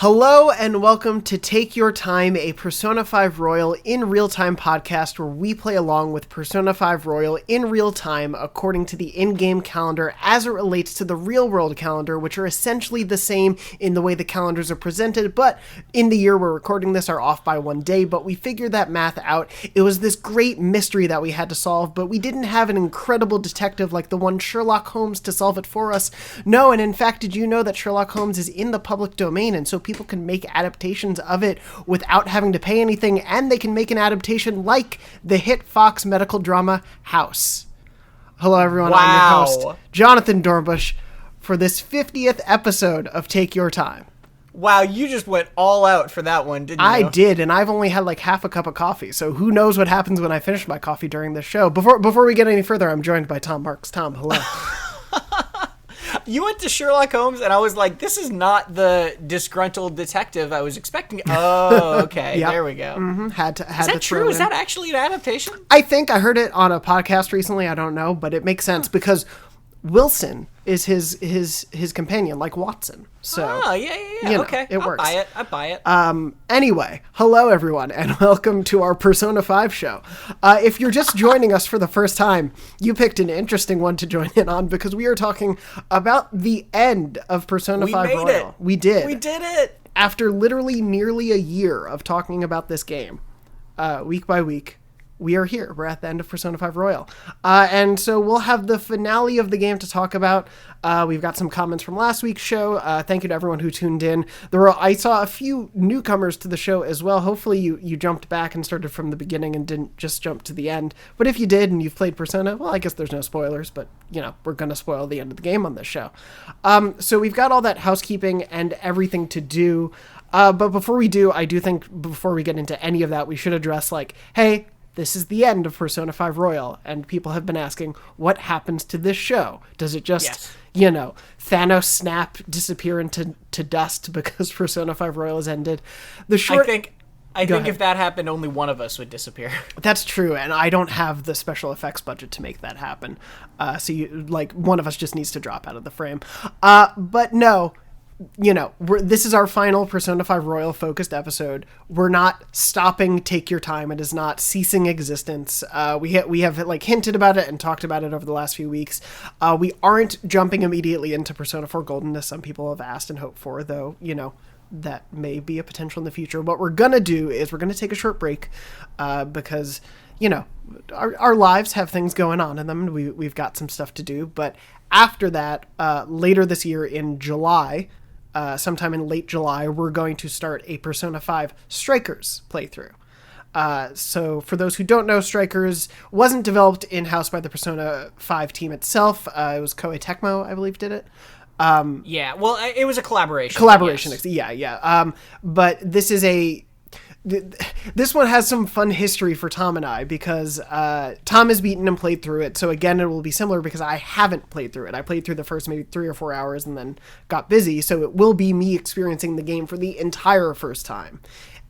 Hello and welcome to Take Your Time, a Persona 5 Royal in real-time podcast where we play along with Persona 5 Royal in real time according to the in-game calendar as it relates to the real-world calendar, which are essentially the same in the way the calendars are presented, but in the year we're recording this are off by one day, but we figured that math out. It was this great mystery that we had to solve, but we didn't have an incredible detective like the one Sherlock Holmes to solve it for us. No, and in fact, did you know that Sherlock Holmes is in the public domain, and so people can make adaptations of it without having to pay anything, and they can make an adaptation like the hit Fox medical drama House. Hello everyone, I'm your host, Jonathan Dornbush, for this 50th episode of Take Your Time. Wow, you just went all out for that one, didn't you? I did, and I've only had like half a cup of coffee, so who knows what happens when I finish my coffee during this show. Before we get any further, I'm joined by Tom Marks. Tom, hello. You went to Sherlock Holmes, and I was like, this is not the disgruntled detective I was expecting. Oh, okay. Yep. There we go. Mm-hmm. Is that true? Is that actually an adaptation? I think I heard it on a podcast recently. I don't know, but it makes sense because Wilson is his companion, like Watson. So, yeah. You know, okay. It works. I buy it. Anyway, hello everyone, and welcome to our Persona 5 show. If you're just joining us for the first time, you picked an interesting one to join in on because we are talking about the end of Persona 5 Royal. It. We did. We did it. After literally nearly a year of talking about this game, week by week, we are here. We're at the end of Persona 5 Royal. And so we'll have the finale of the game to talk about. We've got some comments from last week's show. Thank you to everyone who tuned in. I saw a few newcomers to the show as well. Hopefully you jumped back and started from the beginning and didn't just jump to the end. But if you did and you've played Persona, well, I guess there's no spoilers, but, you know, we're going to spoil the end of the game on this show. So we've got all that housekeeping and everything to do. But before we do, I do think before we get into any of that, we should address, like, hey, this is the end of Persona 5 Royal, and people have been asking, what happens to this show? Does it just, Thanos snap, disappear into dust because Persona 5 Royal has ended? I think if that happened, only one of us would disappear. That's true, and I don't have the special effects budget to make that happen. So, one of us just needs to drop out of the frame. But no, this is our final Persona 5 Royal focused episode. We're not stopping Take Your Time. It is not ceasing existence. We have hinted about it and talked about it over the last few weeks. We aren't jumping immediately into Persona 4 Golden, as some people have asked and hoped for, though, that may be a potential in the future. What we're going to do is we're going to take a short break because, our lives have things going on in them. And we've got some stuff to do. But after that, later this year in July, sometime in late July, we're going to start a Persona 5 Strikers playthrough. So for those who don't know, Strikers wasn't developed in-house by the Persona 5 team itself. It was Koei Tecmo, I believe, did it. It was a collaboration. Yes. Yeah. But this is this one has some fun history for Tom and I because Tom has beaten and played through it. So again, it will be similar because I haven't played through it. I played through the first maybe 3 or 4 hours and then got busy. So it will be me experiencing the game for the entire first time.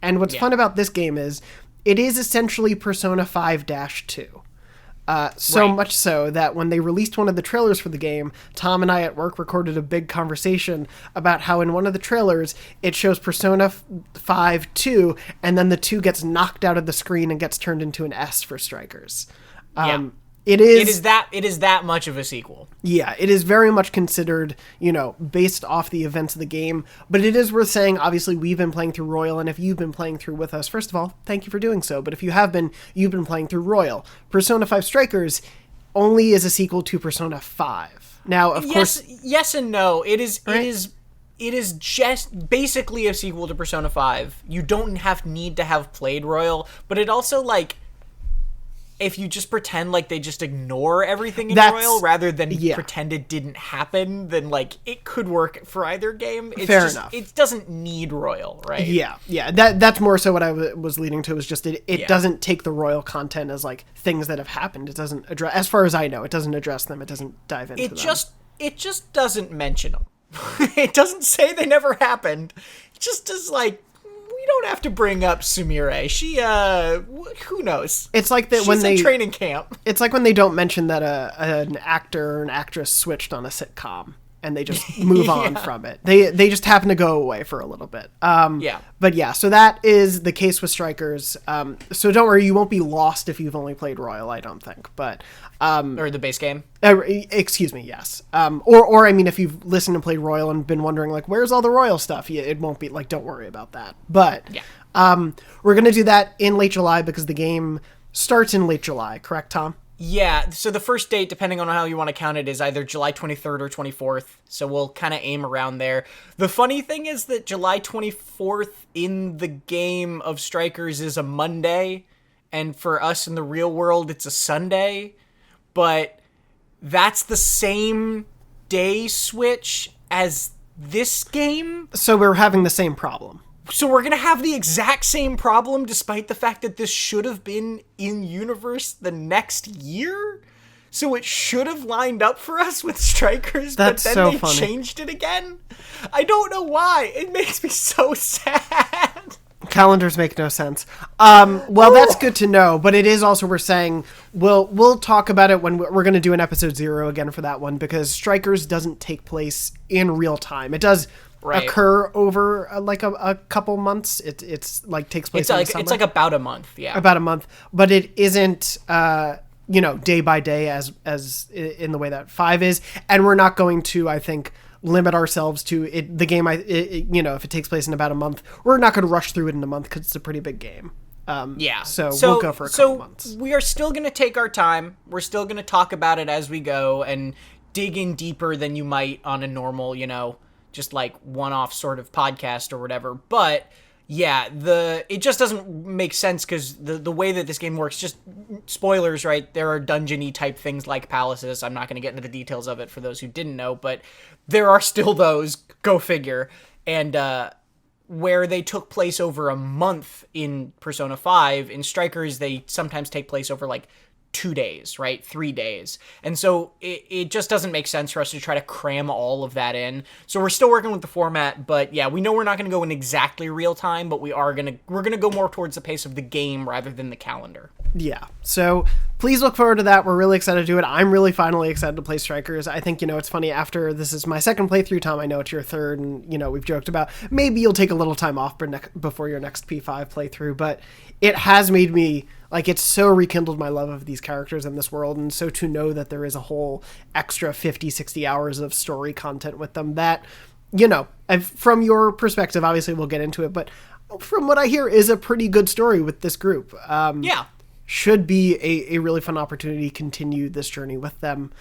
And what's fun about this game is it is essentially Persona 5-2. Much so that when they released one of the trailers for the game, Tom and I at work recorded a big conversation about how in one of the trailers, it shows Persona 5 2, and then the 2 gets knocked out of the screen and gets turned into an S for Strikers. It is that much of a sequel. Yeah, it is very much considered, based off the events of the game. But it is worth saying, obviously, we've been playing through Royal, and if you've been playing through with us, first of all, thank you for doing so. But if you have been, you've been playing through Royal. Persona 5 Strikers only is a sequel to Persona 5. Now, of course... Yes and no. It is just basically a sequel to Persona 5. You don't need to have played Royal, but it also, if you just pretend like they just ignore everything in Royal rather than pretend it didn't happen, then it could work for either game. Fair enough. It doesn't need Royal, right? Yeah. That's more so what I was leading to, was just it doesn't take the Royal content as things that have happened. It doesn't address, as far as I know, it doesn't address them. It doesn't dive into them. It just doesn't mention them. It doesn't say they never happened. It just is we don't have to bring up Sumire. She, who knows? It's like that She's when they in training camp. It's like when they don't mention that an actor or an actress switched on a sitcom and they just move on from it. They just happen to go away for a little bit. But yeah, so that is the case with Strikers. So don't worry, you won't be lost if you've only played Royal, I don't think. But Or the base game. Excuse me, yes. Or I mean, if you've listened and played Royal and been wondering, like, where's all the Royal stuff? Yeah, it won't be, like, don't worry about that. But we're going to do that in late July because the game starts in late July. Correct, Tom? Yeah, so the first date, depending on how you want to count it, is either July 23rd or 24th. So we'll kind of aim around there. The funny thing is that July 24th in the game of Strikers is a Monday. And for us in the real world, it's a Sunday. But that's the same day switch as this game. So we're having the same problem. So we're going to have the exact same problem despite the fact that this should have been in universe the next year? So it should have lined up for us with Strikers, That's but then so they funny. changed it again? I don't know why. It makes me so sad. Calendars make no sense. Well, that's good to know, but it is also, we're saying, we'll talk about it when we're going to do an episode 0 again for that one, because Strikers doesn't take place in real time. It does occur over like a couple months. It's like takes place in the summer. It's like about a month, yeah. About a month, but it isn't, day by day as in the way that 5 is, and we're not going to, I think, limit ourselves to it. The game, if it takes place in about a month, we're not going to rush through it in a month because it's a pretty big game. So we'll go for a couple months. We are still going to take our time. We're still going to talk about it as we go and dig in deeper than you might on a normal, just like one-off sort of podcast or whatever. But yeah, it just doesn't make sense because the way that this game works, just spoilers, right? There are dungeon-y type things like palaces. I'm not going to get into the details of it for those who didn't know, but there are still those, go figure. And where they took place over a month in Persona 5, in Strikers, they sometimes take place over like 2 days, right? 3 days. And so it just doesn't make sense for us to try to cram all of that in. So we're still working with the format, but yeah, we know we're not going to go in exactly real time, but we're going to go more towards the pace of the game rather than the calendar. Yeah. So please look forward to that. We're really excited to do it. I'm really finally excited to play Strikers. I think, it's funny, after this is my second playthrough, Tom, I know it's your third, and, we've joked about maybe you'll take a little time off before your next P5 playthrough, but it has made me, like, it's so rekindled my love of these characters in this world, and so to know that there is a whole extra 50, 60 hours of story content with them that, from your perspective, obviously we'll get into it, but from what I hear is a pretty good story with this group. Yeah. Should be a really fun opportunity to continue this journey with them.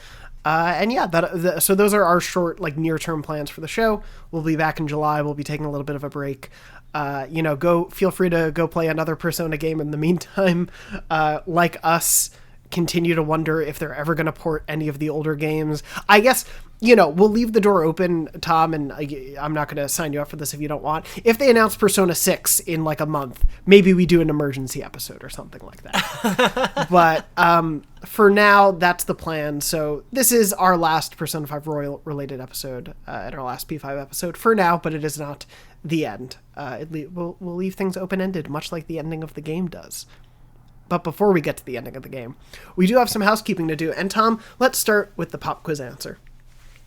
And yeah, so those are our short, like, near-term plans for the show. We'll be back in July. We'll be taking a little bit of a break. Feel free to go play another Persona game in the meantime. Like us, continue to wonder if they're ever going to port any of the older games. I guess, we'll leave the door open, Tom, and I'm not going to sign you up for this if you don't want. If they announce Persona 6 in like a month, maybe we do an emergency episode or something like that. But for now, that's the plan. So this is our last Persona 5 Royal related episode and our last P5 episode for now, but it is not the end. We'll leave things open-ended, much like the ending of the game does. But before we get to the ending of the game, we do have some housekeeping to do. And Tom, let's start with the pop quiz answer.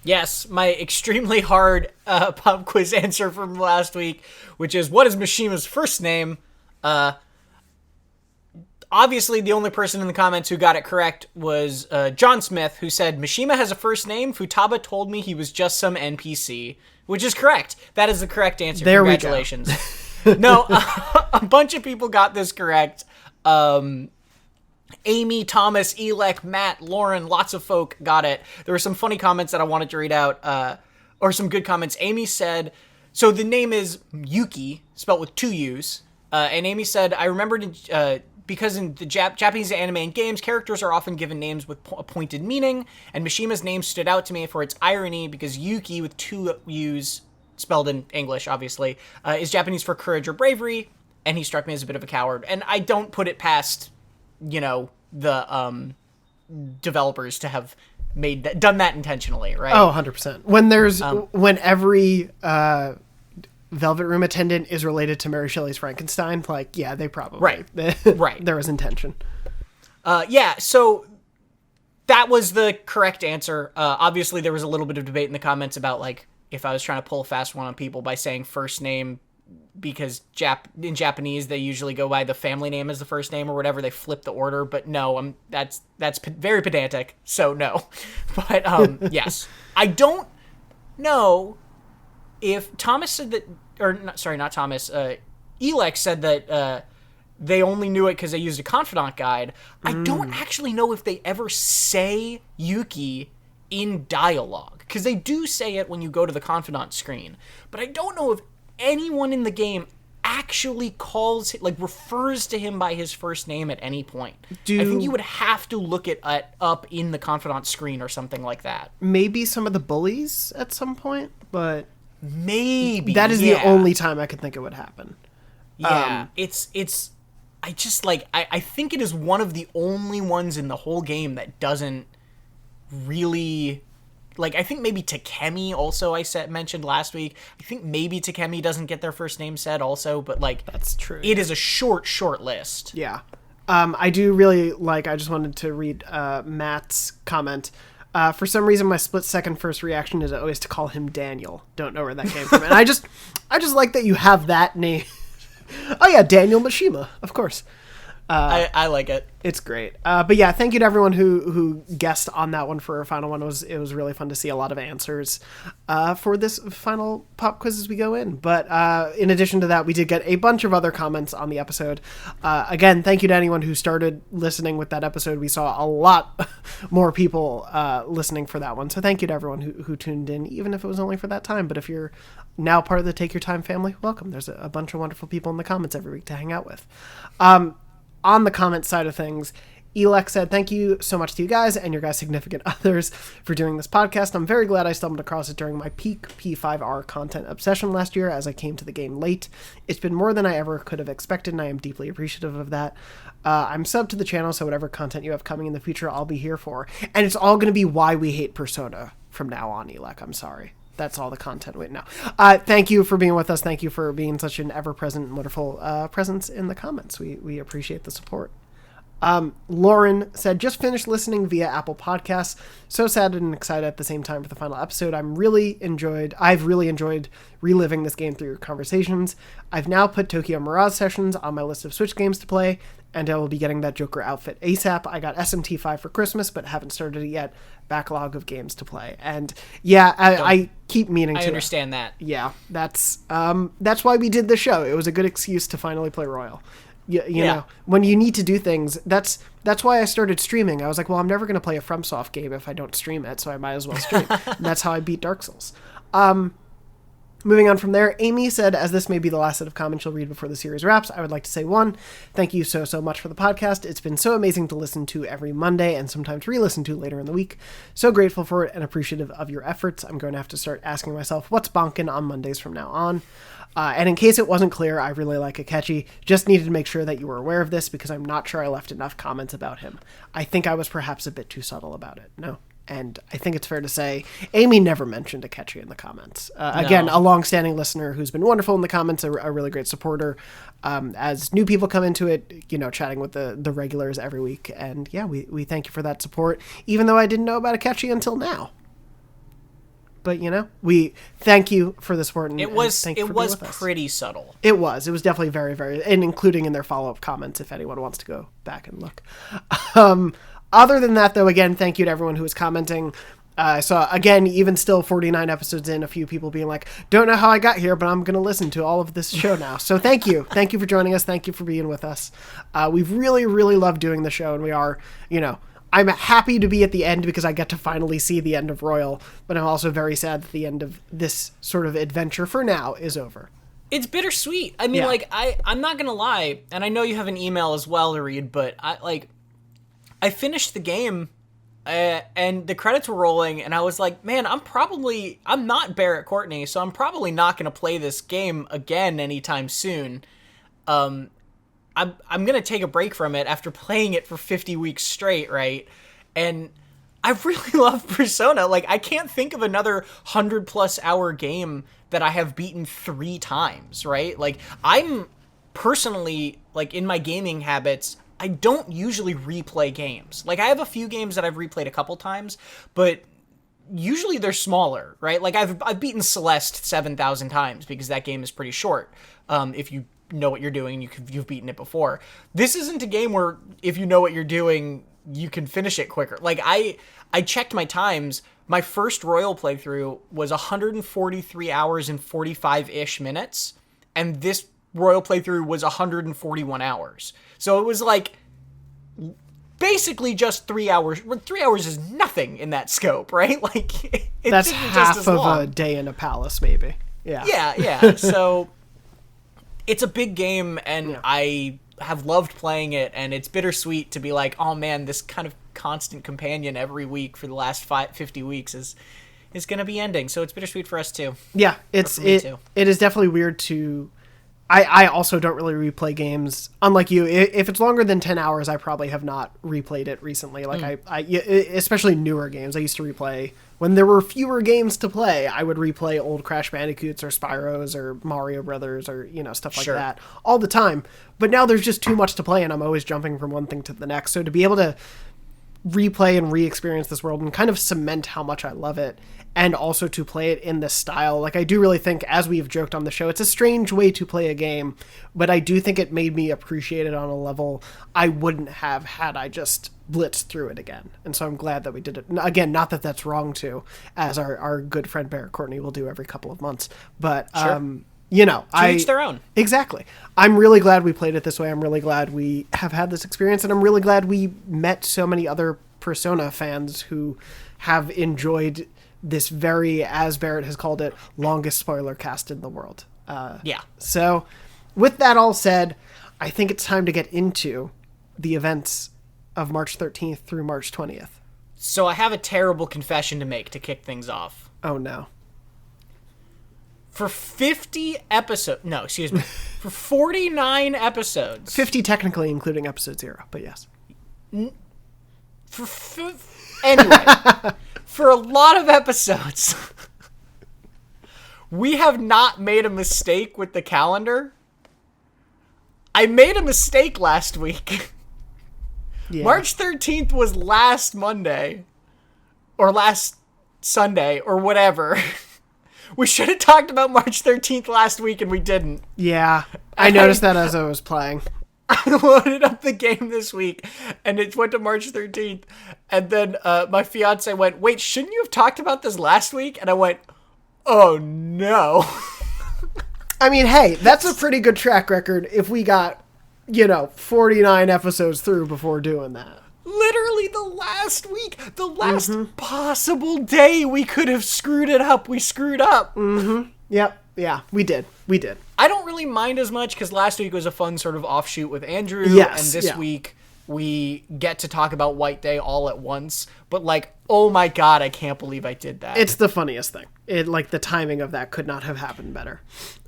Yes, my extremely hard pop quiz answer from last week, which is, what is Mishima's first name? Obviously, the only person in the comments who got it correct was John Smith, who said, Mishima has a first name. Futaba told me he was just some NPC, which is correct. That is the correct answer. There Congratulations. No, a bunch of people got this correct. Amy, Thomas, Elek, Matt, Lauren, lots of folk got it. There were some funny comments that I wanted to read out, or some good comments. Amy said, so the name is Yuki, spelled with 2 U's, and Amy said, I remembered because in the Japanese anime and games, characters are often given names with a pointed meaning, and Mishima's name stood out to me for its irony because Yuki, with 2 U's, spelled in English, obviously, is Japanese for courage or bravery, and he struck me as a bit of a coward. And I don't put it past, the developers to have done that intentionally, right? Oh, 100%. When there's when every Velvet Room Attendant is related to Mary Shelley's Frankenstein, like, yeah, they probably... Right. Right. There was intention. Yeah, so that was the correct answer. Obviously, there was a little bit of debate in the comments about, like, if I was trying to pull a fast one on people by saying first name, because in Japanese, they usually go by the family name as the first name or whatever. They flip the order, but no, that's very pedantic, so no. But, yes. I don't know if Thomas said that, or sorry, not Thomas, Elex said that they only knew it because they used a confidant guide. I don't actually know if they ever say Yuki in dialogue, because they do say it when you go to the confidant screen, but I don't know if anyone in the game actually refers to him by his first name at any point. I think you would have to look it up in the confidant screen or something like that. Maybe some of the bullies at some point, but maybe that is the only time I could think it would happen. Yeah, I think it is one of the only ones in the whole game that doesn't really, like, I think maybe Takemi also mentioned last week. I think maybe Takemi doesn't get their first name said also, but, like, that's true. It is a short list. Yeah. I do really I just wanted to read Matt's comment. For some reason, my split-second first reaction is always to call him Daniel. Don't know where that came from. And I just like that you have that name. Oh, yeah, Daniel Mishima, of course. I like it. It's great. But yeah, thank you to everyone who guessed on that one for our final one. It was really fun to see a lot of answers for this final pop quiz as we go in. But in addition to that, we did get a bunch of other comments on the episode. Again, thank you to anyone who started listening with that episode. We saw a lot more people listening for that one. So thank you to everyone who tuned in, even if it was only for that time. But if you're now part of the Take Your Time family, welcome. There's a bunch of wonderful people in the comments every week to hang out with. On the comment side of things, Elex said, thank you so much to you guys and your guys' significant others for doing this podcast. I'm very glad I stumbled across it during my peak P5R content obsession last year as I came to the game late. It's been more than I ever could have expected, and I am deeply appreciative of that. I'm subbed to the channel, so whatever content you have coming in the future, I'll be here for. And it's all going to be why we hate Persona from now on, Elex. I'm sorry. That's all the content. Wait, no. Thank you for being with us. Thank you for being such an ever-present and wonderful presence in the comments. We appreciate the support. Lauren said, just finished listening via Apple Podcasts. So sad and excited at the same time for the final episode. I've really enjoyed reliving this game through your conversations. I've now put Tokyo Mirage Sessions on my list of Switch games to play, and I will be getting that Joker outfit ASAP. I got SMT5 for Christmas, but haven't started it yet. Backlog of games to play. And yeah, I keep meaning to. I understand that. Yeah, that's why we did the show. It was a good excuse to finally play Royal. You know, when you need to do things, that's why I started streaming. I was like, well, I'm never going to play a FromSoft game if I don't stream it, so I might as well stream. And that's how I beat Dark Souls. Moving on from there, Amy said, as this may be the last set of comments she'll read before the series wraps, I would like to say, 1, thank you so much for the podcast. It's been so amazing to listen to every Monday and sometimes re-listen to later in the week. So grateful for it and appreciative of your efforts. I'm going to have to start asking myself, what's bonkin on Mondays from now on? And in case it wasn't clear, I really like Akechi. Just needed to make sure that you were aware of this because I'm not sure I left enough comments about him. I think I was perhaps a bit too subtle about it. No. And I think it's fair to say Amy never mentioned Akechi in the comments. Again, a long-standing listener who's been wonderful in the comments, a really great supporter. As new people come into it, chatting with the regulars every week. And yeah, we thank you for that support, even though I didn't know about Akechi until now. But, we thank you for the support. It was pretty subtle. It was definitely very, very, and including in their follow-up comments, if anyone wants to go back and look. Other than that, though, again, thank you to everyone who was commenting. So, again, even still 49 episodes in, a few people being like, don't know how I got here, but I'm going to listen to all of this show now. So thank you. Thank you for joining us. Thank you for being with us. We've really, really loved doing the show, and we are, I'm happy to be at the end because I get to finally see the end of Royal, but I'm also very sad that the end of this sort of adventure for now is over. It's bittersweet. I mean, I'm not going to lie, and I know you have an email as well to read, but I finished the game, and the credits were rolling, and I was like, man, I'm not Barrett Courtney, so I'm probably not going to play this game again anytime soon. I'm going to take a break from it after playing it for 50 weeks straight, right? And I really love Persona. Like, I can't think of another 100+ hour game that I have beaten 3 times, right? Like, I'm personally, like, in my gaming habits, I don't usually replay games. Like, I have a few games that I've replayed a couple times, but usually they're smaller, right? Like, I've beaten Celeste 7,000 times because that game is pretty short. If you know what you're doing, you've beaten it before. This isn't a game where if you know what you're doing, you can finish it quicker. Like, I checked my times. My first Royal playthrough was 143 hours and 45-ish minutes, and this Royal playthrough was 141 hours. So it was like basically just 3 hours. 3 hours is nothing in that scope, right? Like, that's half just of long. a day in a palace, maybe. Yeah. Yeah. So it's a big game, and I have loved playing it, and it's bittersweet to be like, oh man, this kind of constant companion every week for the last 50 weeks is going to be ending. So it's bittersweet for us too. Yeah, it is definitely weird to. I also don't really replay games. Unlike you, if it's longer than 10 hours, I probably have not replayed it recently. Like I especially newer games. I used to replay when there were fewer games to play. I would replay old Crash Bandicoots or Spyros or Mario Brothers or stuff like that all the time. But now there's just too much to play, and I'm always jumping from one thing to the next. So to be able to replay and re-experience this world and kind of cement how much I love it, and also to play it in this style. Like, I do really think, as we've joked on the show, it's a strange way to play a game, but I do think it made me appreciate it on a level I wouldn't have had I just blitzed through it again. And so I'm glad that we did it. Again, not that that's wrong to, as our good friend Barrett Courtney will do every couple of months, but to each their own. Exactly. I'm really glad we played it this way. I'm really glad we have had this experience, and I'm really glad we met so many other Persona fans who have enjoyed this very, as Barrett has called it, longest spoiler cast in the world. So with that all said, I think it's time to get into the events of March 13th through March 20th. So I have a terrible confession to make to kick things off. Oh no. For 50 episodes, no, excuse me, for 49 episodes. 50 technically including episode 0, but yes. Anyway, for a lot of episodes, we have not made a mistake with the calendar. I made a mistake last week. Yeah. March 13th was last Monday, or last Sunday, or whatever. We should have talked about March 13th last week, and we didn't. Yeah, I noticed that as I was playing. I loaded up the game this week, and it went to March 13th, and then my fiance went, wait, shouldn't you have talked about this last week? And I went, oh no. I mean, hey, that's a pretty good track record if we got, 49 episodes through before doing that. Literally the last week, the last possible day we could have screwed it up, we screwed up. Mm-hmm. Yep. Yeah, we did. I don't really mind as much because last week was a fun sort of offshoot with Andrew. Yes, and this week we get to talk about White Day all at once. But like, oh my God, I can't believe I did that. It's the funniest thing. The timing of that could not have happened better.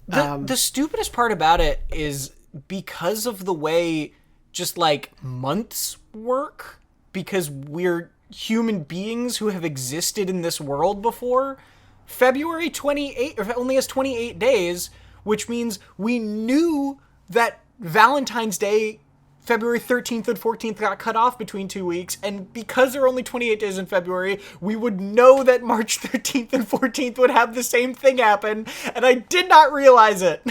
The stupidest part about it is because of the way just like months work, because we're human beings who have existed in this world before. February 28 only has 28 days, which means we knew that Valentine's Day, February 13th and 14th, got cut off between 2 weeks, and because there are only 28 days in February, we would know that March 13th and 14th would have the same thing happen, and I did not realize it.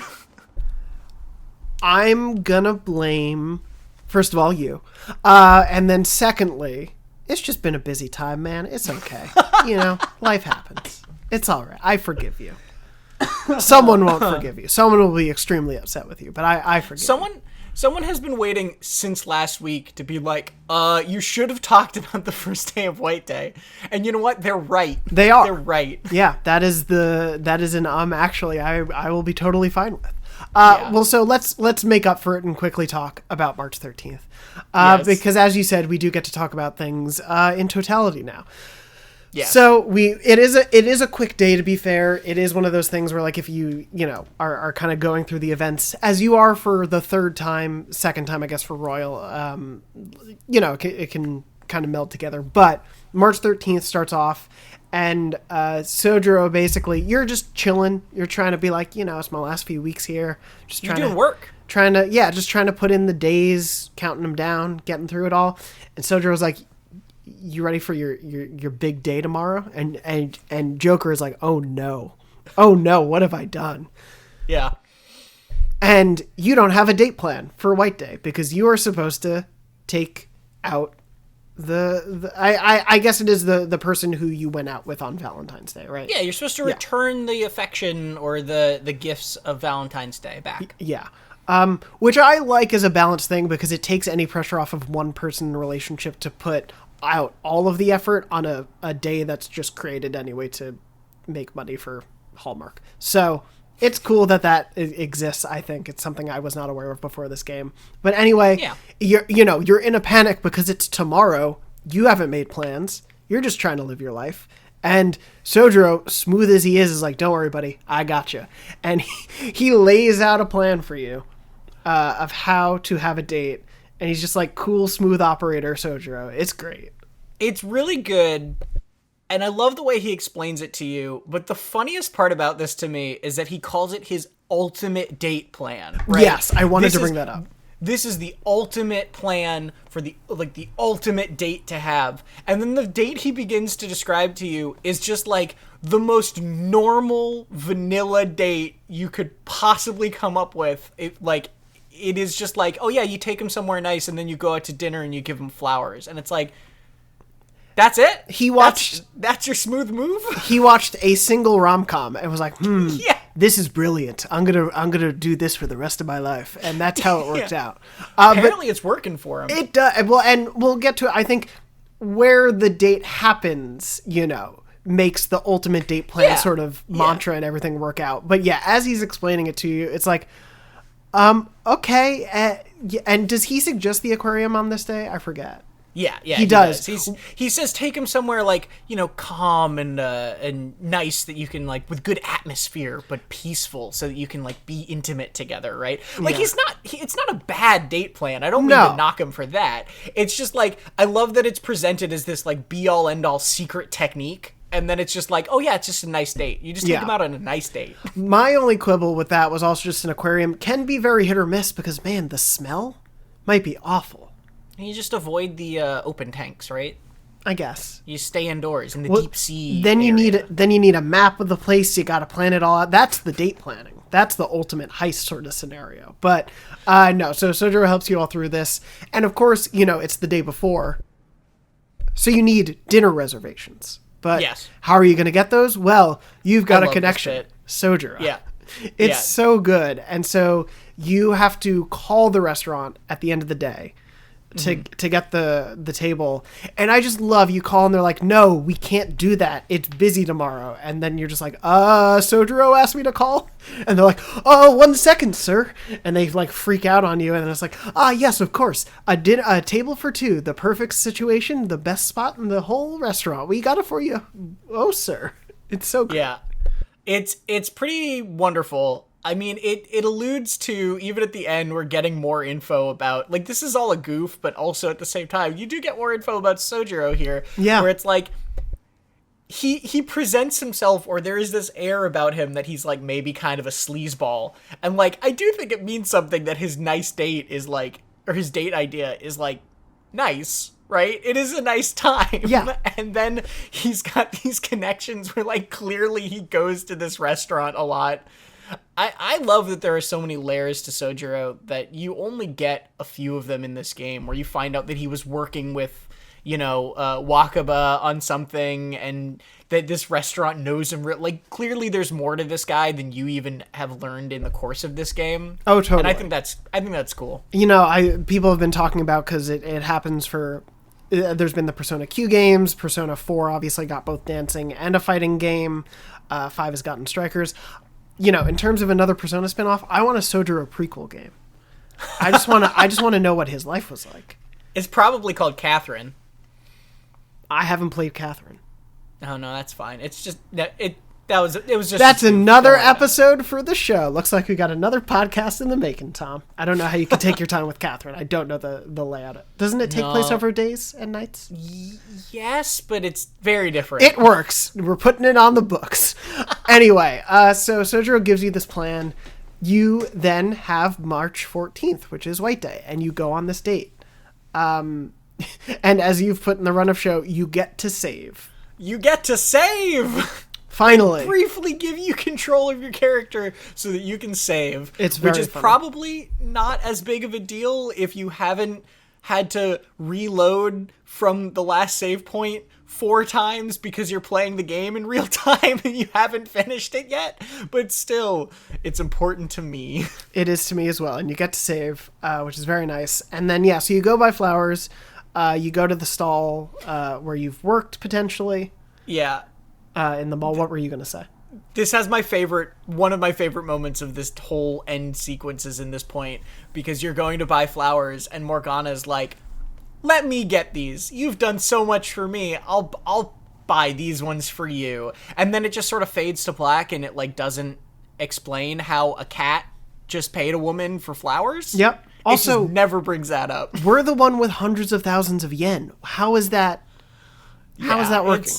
I'm gonna blame, first of all, you, and then secondly, it's just been a busy time, man. It's okay. Life happens. It's all right. I forgive you. Someone won't forgive you. Someone will be extremely upset with you, but I forgive you. Someone has been waiting since last week to be like, you should have talked about the first day of White Day. And you know what? They're right. They are. They're right. Yeah, that is an actually I will be totally fine with. Well, so let's make up for it and quickly talk about March 13th. Yes. Because as you said, we do get to talk about things in totality now. Yeah. So it is a quick day, to be fair. It is one of those things where, like, if you are kind of going through the events as you are for the second time, I guess, for Royal, it can kind of meld together. But March 13th starts off, and Sojiro, basically, you're just chilling. You're trying to be like, it's my last few weeks here. Just You're doing work. Just trying to put in the days, counting them down, getting through it all. And Sojiro's like, you ready for your big day tomorrow? And Joker is like, oh no, what have I done? Yeah. And you don't have a date plan for White Day because you are supposed to take out I guess it is the person who you went out with on Valentine's Day, right? Yeah, you're supposed to return the affection or the gifts of Valentine's Day back. Yeah. Which I like as a balanced thing because it takes any pressure off of one person in a relationship to put out all of the effort on a day that's just created anyway to make money for Hallmark. So it's cool that exists. I think it's something I was not aware of before this game. But anyway, you're in a panic because it's tomorrow. You haven't made plans. You're just trying to live your life. And Sojiro, smooth as he is like, don't worry, buddy. I got you. And he lays out a plan for you of how to have a date. And he's just like, cool, smooth operator Sojiro. It's great. It's really good. And I love the way he explains it to you. But the funniest part about this to me is that he calls it his ultimate date plan. Right? Yes, I wanted to bring that up. This is the ultimate plan for the ultimate date to have. And then the date he begins to describe to you is just like the most normal vanilla date you could possibly come up with. It is just like, oh yeah, you take him somewhere nice and then you go out to dinner and you give him flowers. And it's like, that's it? That's your smooth move? He watched a single rom-com and was like, this is brilliant. I'm gonna do this for the rest of my life. And that's how it worked out. Apparently it's working for him. It does. Well, and we'll get to it. I think where the date happens, makes the ultimate date plan sort of mantra and everything work out. But yeah, as he's explaining it to you, it's like, okay. And does he suggest the aquarium on this day? I forget. Yeah, he does. He says take him somewhere calm and nice that you can with good atmosphere but peaceful so that you can be intimate together, right? It's not a bad date plan. I don't mean to knock him for that. It's just I love that it's presented as this be all end all secret technique. And then it's just it's just a nice date. You just take him out on a nice date. My only quibble with that was also just an aquarium can be very hit or miss because, man, the smell might be awful. And you just avoid the open tanks, right? I guess. You stay indoors in the deep sea. Then you need a map of the place. You got to plan it all out. That's the date planning. That's the ultimate heist sort of scenario. But no, so Sojiro helps you all through this. And of course, it's the day before. So you need dinner reservations. But how are you going to get those? Well, you've got a connection. Sojiro. Yeah. It's so good. And so you have to call the restaurant at the end of the day to get the table. And I just love you call and they're like, no, we can't do that. It's busy tomorrow. And then you're just like, Sojiro asked me to call. And they're like, oh, 1 second, sir. And they freak out on you. And it's like, yes, of course. A table for two, the perfect situation, the best spot in the whole restaurant. We got it for you. Oh, sir. It's so good. Yeah. It's pretty wonderful. I mean, it alludes to, even at the end, we're getting more info about, this is all a goof, but also at the same time, you do get more info about Sojiro here. Yeah. Where it's he presents himself, or there is this air about him that he's, maybe kind of a sleazeball. And, I do think it means something that his nice date is, or his date idea is, nice. Right? It is a nice time. Yeah. And then he's got these connections where, clearly he goes to this restaurant a lot. I love that there are so many layers to Sojiro that you only get a few of them in this game, where you find out that he was working with, Wakaba on something, and that this restaurant knows him. Clearly there's more to this guy than you even have learned in the course of this game. Oh, totally. And I think that's cool. People have been talking about, because it happens for... There's been the Persona Q games. Persona 4 obviously got both dancing and a fighting game. 5 has gotten strikers. In terms of another Persona spinoff, I want a Sojiro prequel game. I just want to know what his life was like. It's probably called Catherine. I haven't played Catherine. Oh no, that's fine. It's just It was just That's another episode for the show. Looks like we got another podcast in the making, Tom. I don't know how you can take your time with Catherine. I don't know the layout. Doesn't it take place over days and nights? Yes, but it's very different. It works. We're putting it on the books. Anyway, so Sojiro gives you this plan. You then have March 14th, which is White Day, and you go on this date. And as you've put in the run of show, you get to save. You get to save! Finally. Briefly give you control of your character so that you can save. It's very Which is funny. probably not as big of a deal if you haven't had to reload from the last save point 4 times because you're playing the game in real time and you haven't finished it yet. But still, it's important to me. It is to me as well. And you get to save, which is very nice. And then, so you go buy flowers. You go to the stall where you've worked potentially. Yeah. In the mall. What were you going to say? This has one of my favorite moments of this whole end sequences in this point, because you're going to buy flowers and Morgana's like, let me get these. You've done so much for me. I'll buy these ones for you. And then it just sort of fades to black and it like doesn't explain how a cat just paid a woman for flowers. Yep. Also, it just never brings that up. We're the one with hundreds of thousands of yen. How is that working?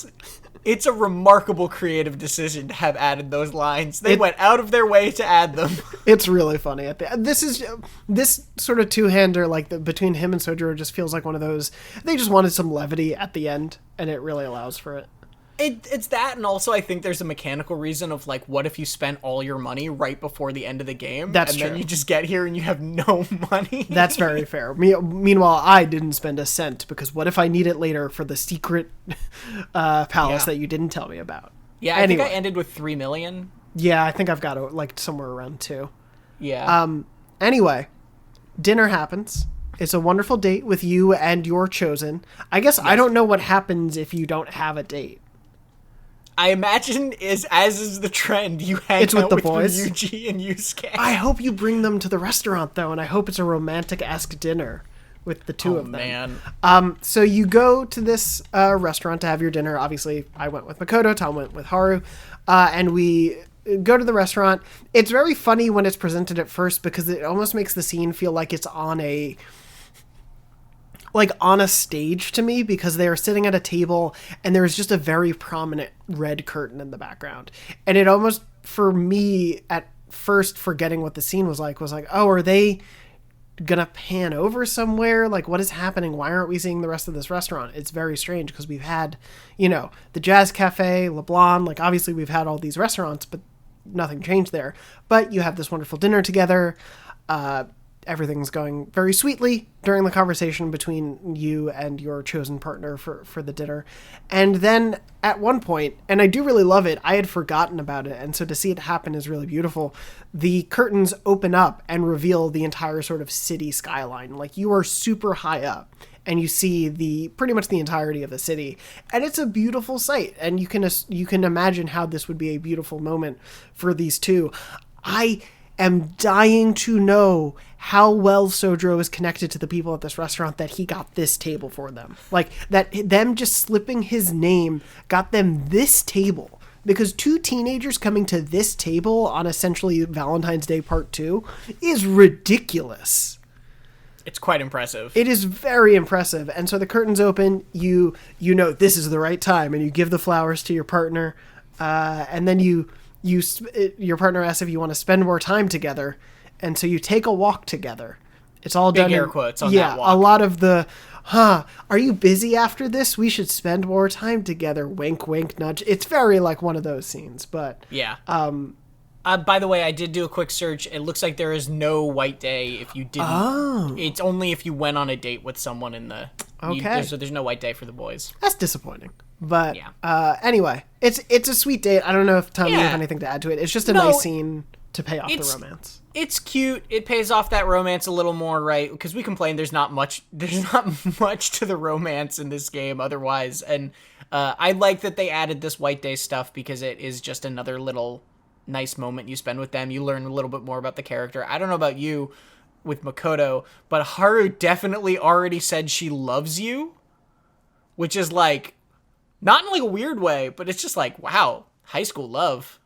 It's a remarkable creative decision to have added those lines. They went out of their way to add them. It's really funny. This sort of two-hander, like between him and Sojiro, just feels like one of those. They just wanted some levity at the end, and it really allows for it. It's that, and also I think there's a mechanical reason of like, what if you spent all your money right before the end of the game? That's true. Then you just get here and you have no money. That's very fair. Meanwhile, I didn't spend a cent because what if I need it later for the secret palace that you didn't tell me about? Yeah, I think I ended with 3 million. Yeah, I think I've got like somewhere around 2. Yeah. Anyway, dinner happens. It's a wonderful date with you and your chosen. I guess I don't know what happens if you don't have a date. I imagine as is the trend, you hang out with the boys, Ryuji and Yusuke. I hope you bring them to the restaurant though, and I hope it's a romantic-esque dinner with the two of them. Man. So you go to this restaurant to have your dinner. Obviously, I went with Makoto, Tom went with Haru, and we go to the restaurant. It's very funny when it's presented at first because it almost makes the scene feel like it's on a stage to me, because they are sitting at a table and there's just a very prominent red curtain in the background. And it almost, for me at first, forgetting what the scene was like, oh, are they gonna pan over somewhere? Like, what is happening? Why aren't we seeing the rest of this restaurant? It's very strange because we've had, the Jazz Cafe, LeBlanc, like obviously we've had all these restaurants, but nothing changed there. But you have this wonderful dinner together. Everything's going very sweetly during the conversation between you and your chosen partner for the dinner. And then at one point, and I do really love it, I had forgotten about it, and so to see it happen is really beautiful. The curtains open up and reveal the entire sort of city skyline. Like, you are super high up and you see pretty much the entirety of the city, and it's a beautiful sight. And you can imagine how this would be a beautiful moment for these two. I am dying to know how well Sojiro is connected to the people at this restaurant that he got this table for them. Like, that them just slipping his name got them this table. Because 2 teenagers coming to this table on essentially Valentine's Day Part 2 is ridiculous. It's quite impressive. It is very impressive. And so the curtains open, you know this is the right time, and you give the flowers to your partner, and then your partner asks if you want to spend more time together, and so you take a walk together. It's all done big air quotes on that walk. A lot of the, are you busy after this? We should spend more time together. Wink, wink, nudge. It's very like one of those scenes, but yeah. By the way, I did do a quick search. It looks like there is no white day if you didn't. Oh. It's only if you went on a date with someone in the. Okay. So there's no white day for the boys. That's disappointing. But anyway, it's a sweet date. I don't know if Tom, you have anything to add to it. It's just a nice scene to pay off the romance. It's cute. It pays off that romance a little more, right? Because we complain there's not much to the romance in this game otherwise. And I like that they added this white day stuff because it is just another little nice moment you spend with them. You learn a little bit more about the character. I don't know about you with Makoto, but Haru definitely already said she loves you, which is like, not in like a weird way, but it's just like, wow, High school love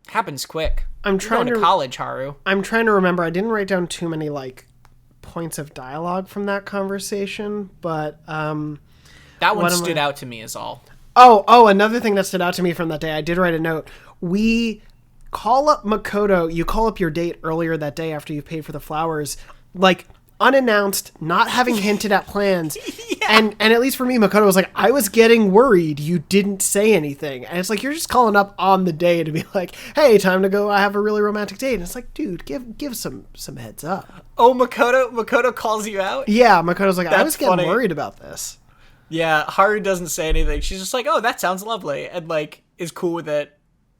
happens quick. I'm trying to college, Haru. I'm trying to remember. I didn't write down too many like points of dialogue from that conversation, but that one stood out to me is all. Oh, another thing that stood out to me from that day, I did write a note. We call up Makoto, you call up your date earlier that day after you've paid for the flowers, like unannounced, not having hinted at plans. And at least for me, Makoto was like, I was getting worried you didn't say anything. And it's like, you're just calling up on the day to be like, hey, time to go, I have a really romantic date. And it's like, dude, give some heads up. Oh, Makoto calls you out? Yeah, Makoto's like, I was getting worried about this. Yeah, Haru doesn't say anything. She's just like, oh, that sounds lovely. And like, is cool with it.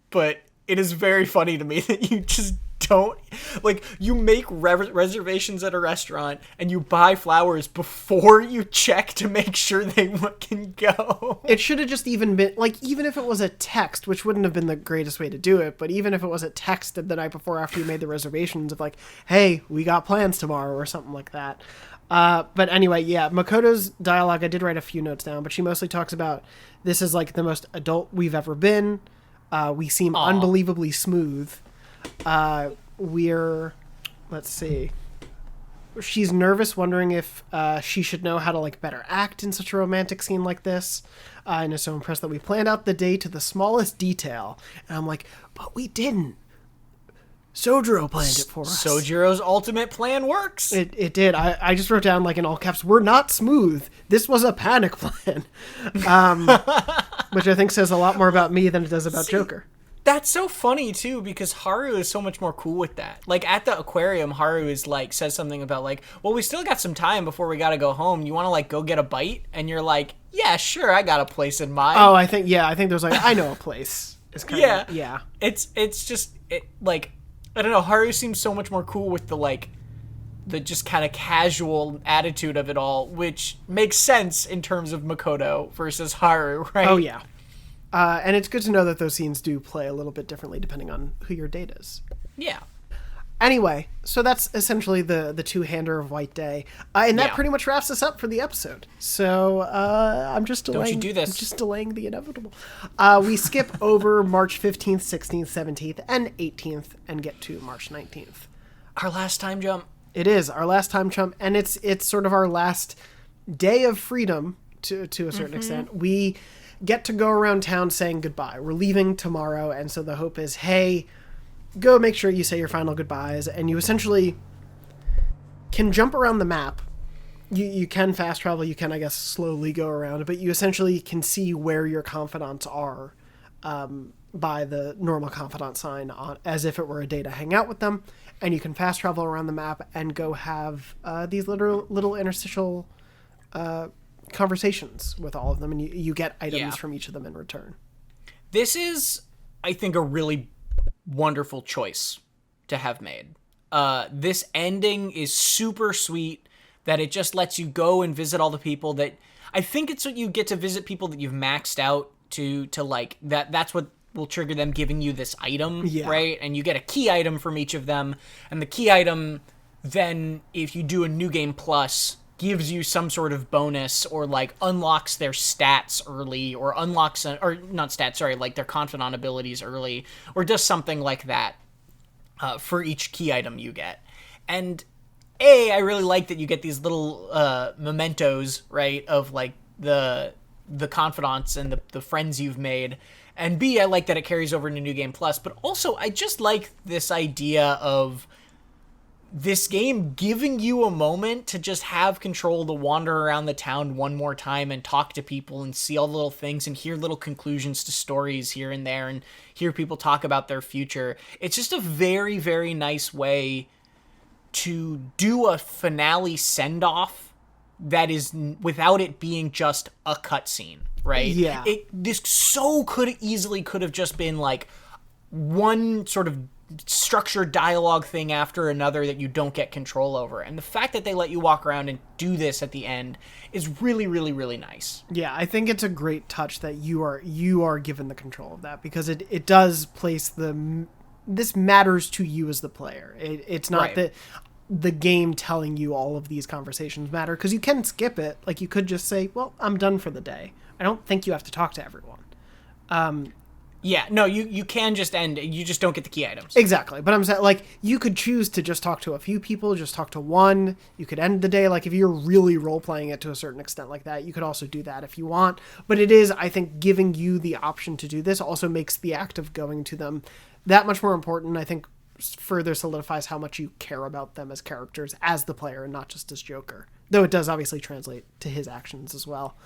But it is very funny to me that you just don't, like, you make reservations at a restaurant and you buy flowers before you check to make sure they can go. It should have just even been, like, even if it was a text, which wouldn't have been the greatest way to do it, but even if it was a text the night before after you made the reservations of like, hey, we got plans tomorrow or something like that. But anyway, yeah, Makoto's dialogue, I did write a few notes down, but she mostly talks about this is like the most adult we've ever been. We seem unbelievably smooth. Let's see. She's nervous, wondering if she should know how to like better act in such a romantic scene like this. And is so impressed that we planned out the day to the smallest detail. And I'm like, but we didn't. Sojiro planned it for us. Sojiro's ultimate plan works. It did. I just wrote down like in all caps, we're not smooth. This was a panic plan. Which I think says a lot more about me than it does about Joker. That's so funny too, because Haru is so much more cool with that. Like at the aquarium, Haru is like says something about like, well, we still got some time before we gotta go home. You want to like go get a bite? And you're like, yeah, sure, I got a place in mind. Oh, I think there's like, I know a place. It's kind of, yeah. It's just like, I don't know. Haru seems so much more cool with the just kind of casual attitude of it all, which makes sense in terms of Makoto versus Haru, right? Oh yeah. And it's good to know that those scenes do play a little bit differently depending on who your date is. Yeah. Anyway, so that's essentially the two-hander of White Day. And that pretty much wraps us up for the episode. So I'm just delaying. Don't you do this. I'm just delaying the inevitable. We skip over March 15th, 16th, 17th, and 18th and get to March 19th. Our last time jump. It is our last time jump, and it's sort of our last day of freedom to a certain extent. We get to go around town saying goodbye. We're leaving tomorrow, and so the hope is, hey, go make sure you say your final goodbyes, and you essentially can jump around the map. You can fast travel, you can, I guess, slowly go around, but you essentially can see where your confidants are by the normal confidant sign, as if it were a day to hang out with them, and you can fast travel around the map and go have these little interstitial conversations with all of them, and you get items from each of them in return. This is, I think, a really wonderful choice to have made. This ending is super sweet, that it just lets you go and visit all the people that I think it's what you get to visit people that you've maxed out to like that's what will trigger them giving you this item, right? And you get a key item from each of them, and the key item then, if you do a new game plus, gives you some sort of bonus or like unlocks their stats early, or unlocks or not stats, sorry, like their confidant abilities early, or does something like that for each key item you get. And I really like that you get these little mementos, right, of like the confidants and the friends you've made. And B, I like that it carries over into New Game Plus, but also I just like this idea of this game giving you a moment to just have control, to wander around the town one more time and talk to people and see all the little things and hear little conclusions to stories here and there and hear people talk about their future. It's just a very, very nice way to do a finale send-off that is without it being just a cutscene, right? Yeah. This could have just been like one sort of structured dialogue thing after another that you don't get control over. And the fact that they let you walk around and do this at the end is really, really, really nice. Yeah, I think it's a great touch that you are given the control of that, because it does place this matters to you as the player. It's not that the game telling you all of these conversations matter, because you can skip it. Like, you could just say, well, I'm done for the day. I don't think you have to talk to everyone. Yeah, no, you can just end. You just don't get the key items. Exactly. But I'm saying, like, you could choose to just talk to a few people, just talk to one. You could end the day. Like, if you're really role-playing it to a certain extent like that, you could also do that if you want. But it is, I think, giving you the option to do this also makes the act of going to them that much more important. I think further solidifies how much you care about them as characters, as the player, and not just as Joker. Though it does obviously translate to his actions as well.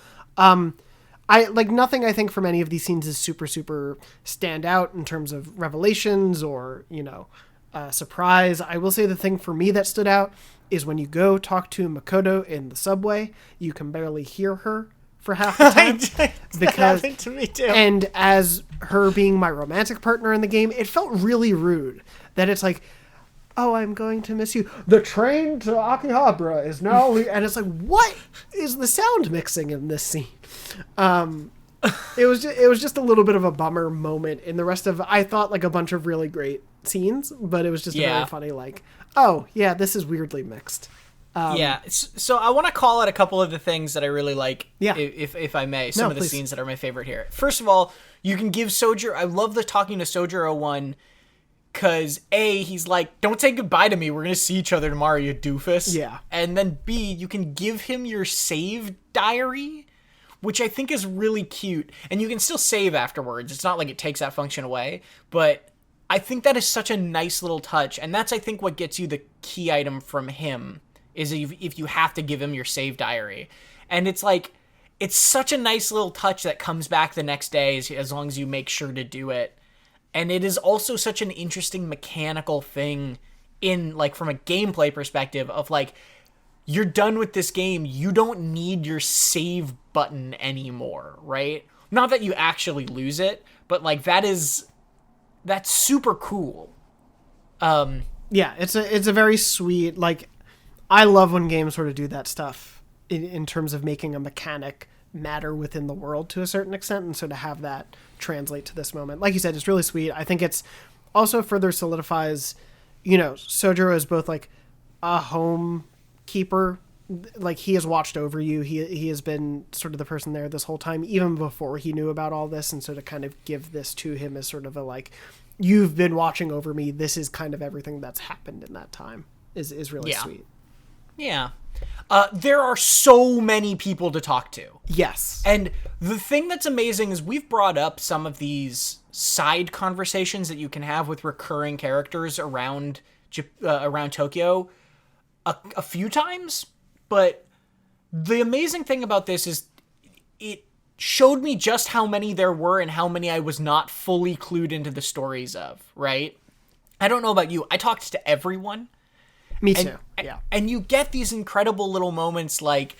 I like nothing I think from any of these scenes is super, super stand out in terms of revelations or, surprise. I will say the thing for me that stood out is when you go talk to Makoto in the subway, you can barely hear her for half the time. That happened to me too. And as her being my romantic partner in the game, it felt really rude that it's like, oh, I'm going to miss you. The train to Akihabara is now... And it's like, what is the sound mixing in this scene? It was just a little bit of a bummer moment in the rest of... I thought, like, a bunch of really great scenes, but it was just very funny, like, oh, yeah, this is weirdly mixed. So I want to call out a couple of the things that I really like, Yeah. if I may. Some of the please. scenes that are my favorite here. First of all, you can give Sojiro... I love the talking to Sojiro one... Because, A, he's like, don't say goodbye to me. We're going to see each other tomorrow, you doofus. Yeah. And then, B, you can give him your save diary, which I think is really cute. And you can still save afterwards. It's not like it takes that function away. But I think that is such a nice little touch. And that's, I think, what gets you the key item from him, is if you have to give him your save diary. And it's like, it's such a nice little touch that comes back the next day as long as you make sure to do it. And it is also such an interesting mechanical thing in, like, from a gameplay perspective of, like, you're done with this game. You don't need your save button anymore, right? Not that you actually lose it, but, like, that's super cool. Yeah, it's a very sweet, like, I love when games sort of do that stuff in terms of making a mechanic matter within the world to a certain extent, and so to have that translate to this moment, like you said, it's really sweet. I think it's also further solidifies, Sojiro is both like a home keeper, like he has watched over you, he has been sort of the person there this whole time, even before he knew about all this, and so to kind of give this to him as sort of a, like, you've been watching over me, this is kind of everything that's happened in that time is really sweet. Yeah. There are so many people to talk to. Yes. And the thing that's amazing is we've brought up some of these side conversations that you can have with recurring characters around Tokyo a few times, but the amazing thing about this is it showed me just how many there were and how many I was not fully clued into the stories of, right? I don't know about you. I talked to everyone. Me too. Yeah. And you get these incredible little moments like,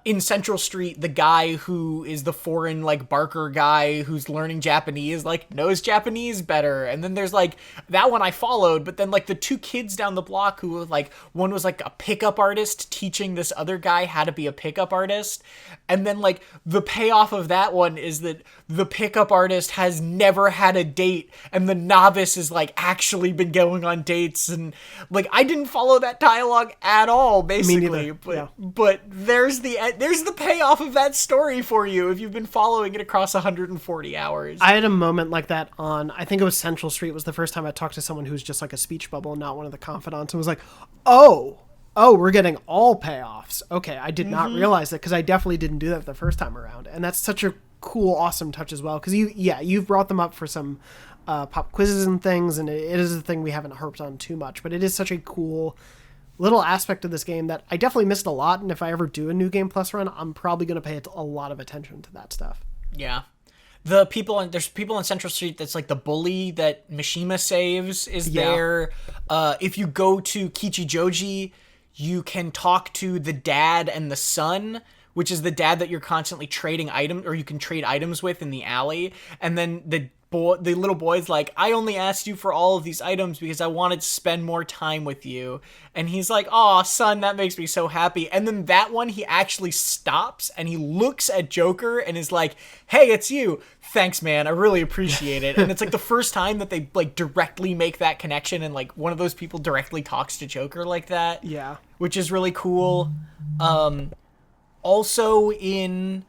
in Central Street, the guy who is the foreign, like, Barker guy who's learning Japanese, like, knows Japanese better. And then there's, like, that one I followed, but then, like, the two kids down the block who were, like, one was, like, a pickup artist teaching this other guy how to be a pickup artist. And then, like, the payoff of that one is that the pickup artist has never had a date, and the novice has, like, actually been going on dates. And, like, I didn't follow that dialogue at all, basically. But there's the payoff of that story for you if you've been following it across 140 hours. I had a moment like that on, I think it was Central Street, was the first time I talked to someone who was just like a speech bubble, not one of the confidants, and was like, oh, we're getting all payoffs. Okay, I did not realize that, because I definitely didn't do that the first time around. And that's such a cool, awesome touch as well, because you've brought them up for some pop quizzes and things, and it is a thing we haven't harped on too much, but it is such a cool little aspect of this game that I definitely missed a lot, and if I ever do a New Game Plus run, I'm probably going to pay a lot of attention to that stuff. Yeah. There's people on Central Street that's like the bully that Mishima saves is there. If you go to Kichijoji, you can talk to the dad and the son, which is the dad that you're constantly trading items, or you can trade items with in the alley. And then the little boy's like, I only asked you for all of these items because I wanted to spend more time with you. And he's like, aw, son, that makes me so happy. And then that one, he actually stops and he looks at Joker and is like, hey, it's you. Thanks, man. I really appreciate it. And it's like the first time that they, like, directly make that connection, and, like, one of those people directly talks to Joker like that. Yeah. Which is really cool. Also in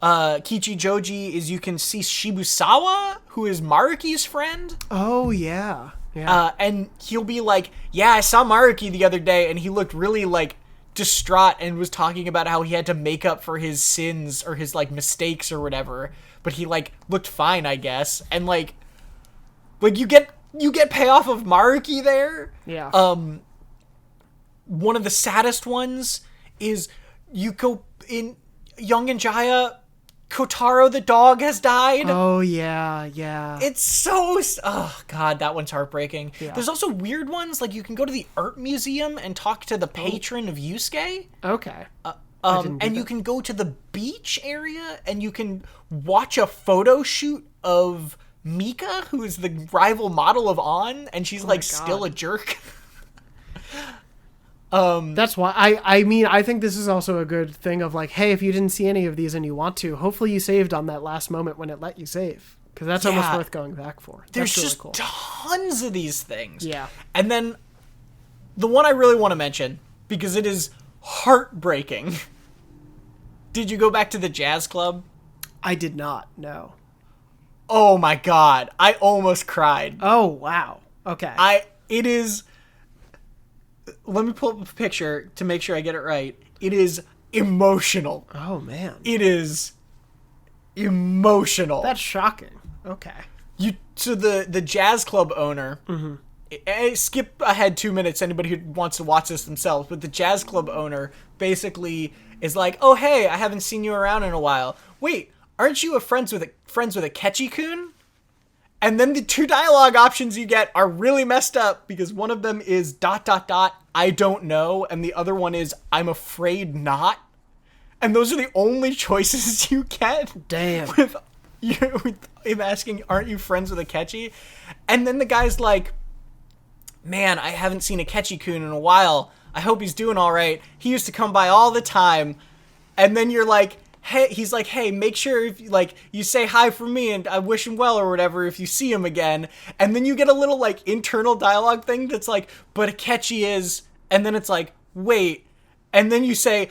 Kichi Joji is you can see Shibusawa, who is Maruki's friend. Oh, yeah. Yeah. And he'll be like, yeah, I saw Maruki the other day, and he looked really, like, distraught and was talking about how he had to make up for his sins or his, like, mistakes or whatever. But he, like, looked fine, I guess. And, like you get payoff of Maruki there. Yeah. One of the saddest ones is in Young and Jaya, Kotaro the dog has died. Oh, yeah, yeah. It's so... Oh, God, that one's heartbreaking. Yeah. There's also weird ones, like you can go to the art museum and talk to the patron of Yusuke. Okay. And you can go to the beach area and you can watch a photo shoot of Mika, who is the rival model of An, and she's, still a jerk. That's why I mean, I think this is also a good thing of like, hey, if you didn't see any of these and you want to, hopefully you saved on that last moment when it let you save, because that's almost worth going back for. There's really just cool. tons of these things. Yeah. And then the one I really want to mention, because it is heartbreaking. Did you go back to the jazz club? I did not, no. Oh my God. I almost cried. Oh, wow. Okay. It is... Let me pull up a picture to make sure I get it right. It is emotional. Oh, man. It is emotional. That's shocking. Okay. So the jazz club owner... Mm-hmm. Skip ahead 2 minutes, anybody who wants to watch this themselves, but the jazz club owner basically is like, oh, hey, I haven't seen you around in a while. Wait, aren't you friends with a Ketchy-kun? And then the two dialogue options you get are really messed up, because one of them is ... I don't know, and the other one is I'm afraid not. And those are the only choices you get. Damn. With him asking, aren't you friends with a Ketchy? And then the guy's like, man, I haven't seen a Ketchy-kun in a while. I hope he's doing all right. He used to come by all the time. And then you're like, hey, he's like, hey, make sure if you say hi for me and I wish him well or whatever if you see him again. And then you get a little like internal dialogue thing that's like, but Akechi is, and then it's like, wait. And then you say,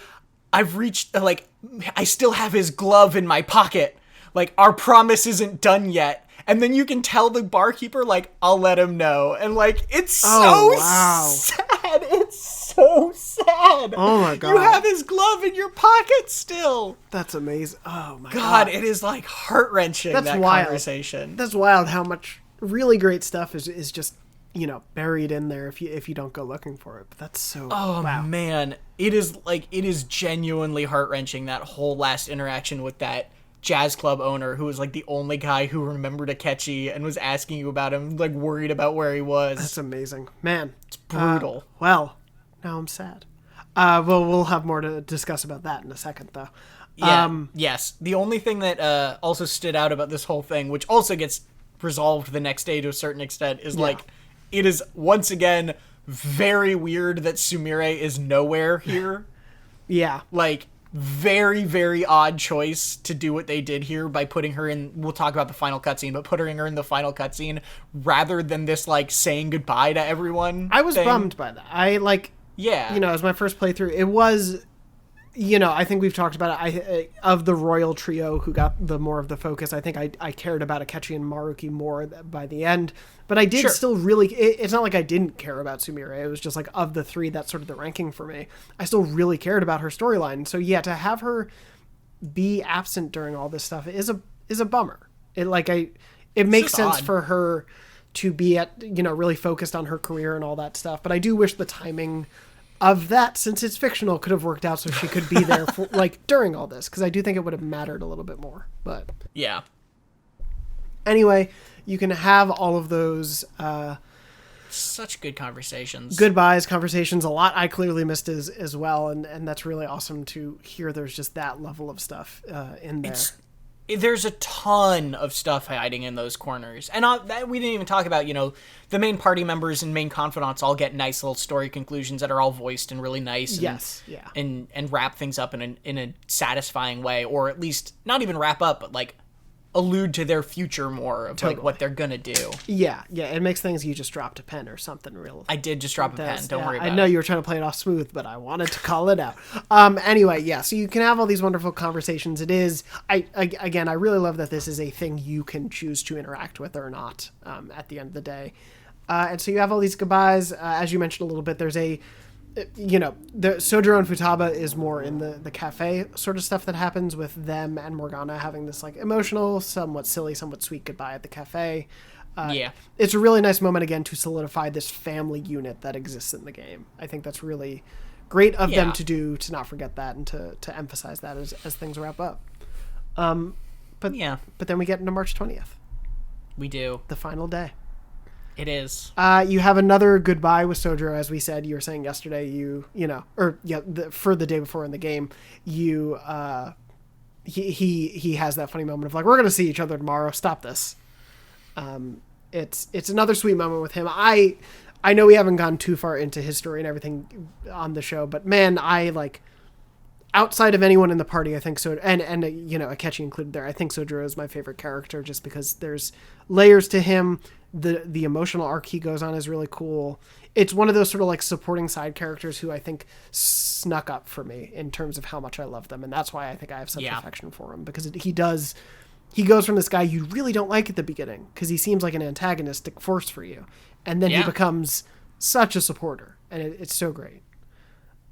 I've reached, like, I still have his glove in my pocket. Like, our promise isn't done yet. And then you can tell the barkeeper, like, I'll let him know. And, like, it's so sad. It's so sad. Oh, my God. You have his glove in your pocket still. That's amazing. Oh, my God. God. It is, like, heart-wrenching, that wild. conversation. That's wild how much really great stuff is just, buried in there if you don't go looking for it. But that's so... Oh, wow. man. It is genuinely heart-wrenching, that whole last interaction with that jazz club owner who was like the only guy who remembered Akechi and was asking you about him, like worried about where he was. That's amazing, man. It's brutal. Well, now I'm sad. We'll have more to discuss about that in a second, though. Yeah. Yes. The only thing that also stood out about this whole thing, which also gets resolved the next day to a certain extent, is like, it is once again very weird that Sumire is nowhere here. Yeah. Like, very, very odd choice to do what they did here by putting her in, we'll talk about the final cutscene, but putting her in the final cutscene rather than this, like, saying goodbye to everyone. I was bummed by that. As my first playthrough, it was, I think we've talked about it. Of the royal trio who got the more of the focus, I think I cared about Akechi and Maruki more by the end. But I did still really... It's not like I didn't care about Sumire. It was just like, of the three, that's sort of the ranking for me. I still really cared about her storyline. So yeah, to have her be absent during all this stuff is a bummer. It makes sense for her to be really focused on her career and all that stuff. But I do wish the timing of that, since it's fictional, could have worked out so she could be there for, during all this, because I do think it would have mattered a little bit more. But yeah. Anyway, you can have all of those such good conversations. Goodbyes, conversations, a lot I clearly missed as well, and that's really awesome to hear there's just that level of stuff in there. There's a ton of stuff hiding in those corners. And we didn't even talk about, the main party members and main confidants all get nice little story conclusions that are all voiced and really nice. And wrap things up in a satisfying way, or at least not even wrap up, but allude to their future more of Totally. like what they're gonna do. Yeah, it makes things you just dropped a pen or something real. I did just drop a pen. Don't worry about it. I know you were trying to play it off smooth, but I wanted to call it out. Anyway, yeah, so you can have all these wonderful conversations. It is, again, I really love that this is a thing you can choose to interact with or not at the end of the day. And so you have all these goodbyes. As you mentioned a little bit, there's the Sojiro and Futaba is more in the cafe sort of stuff that happens with them and Morgana having this like emotional, somewhat silly, somewhat sweet goodbye at the cafe. It's a really nice moment again to solidify this family unit that exists in the game. I think that's really great of them to do, to not forget that and to emphasize that as things wrap up. But then we get into March 20th. We do. The final day. It is. You have another goodbye with Sojiro, as we said. You were saying yesterday, for the day before in the game, he has that funny moment of like, we're going to see each other tomorrow. Stop this. It's another sweet moment with him. I know we haven't gone too far into his story and everything on the show, but man, I like, outside of anyone in the party, I think so, and Akechi included there, I think Sojiro is my favorite character just because there's layers to him. The emotional arc he goes on is really cool. It's one of those sort of like supporting side characters who I think snuck up for me in terms of how much I love them, and that's why I think I have such affection for him, because he goes from this guy you really don't like at the beginning because he seems like an antagonistic force for you, and then he becomes such a supporter, and it's so great.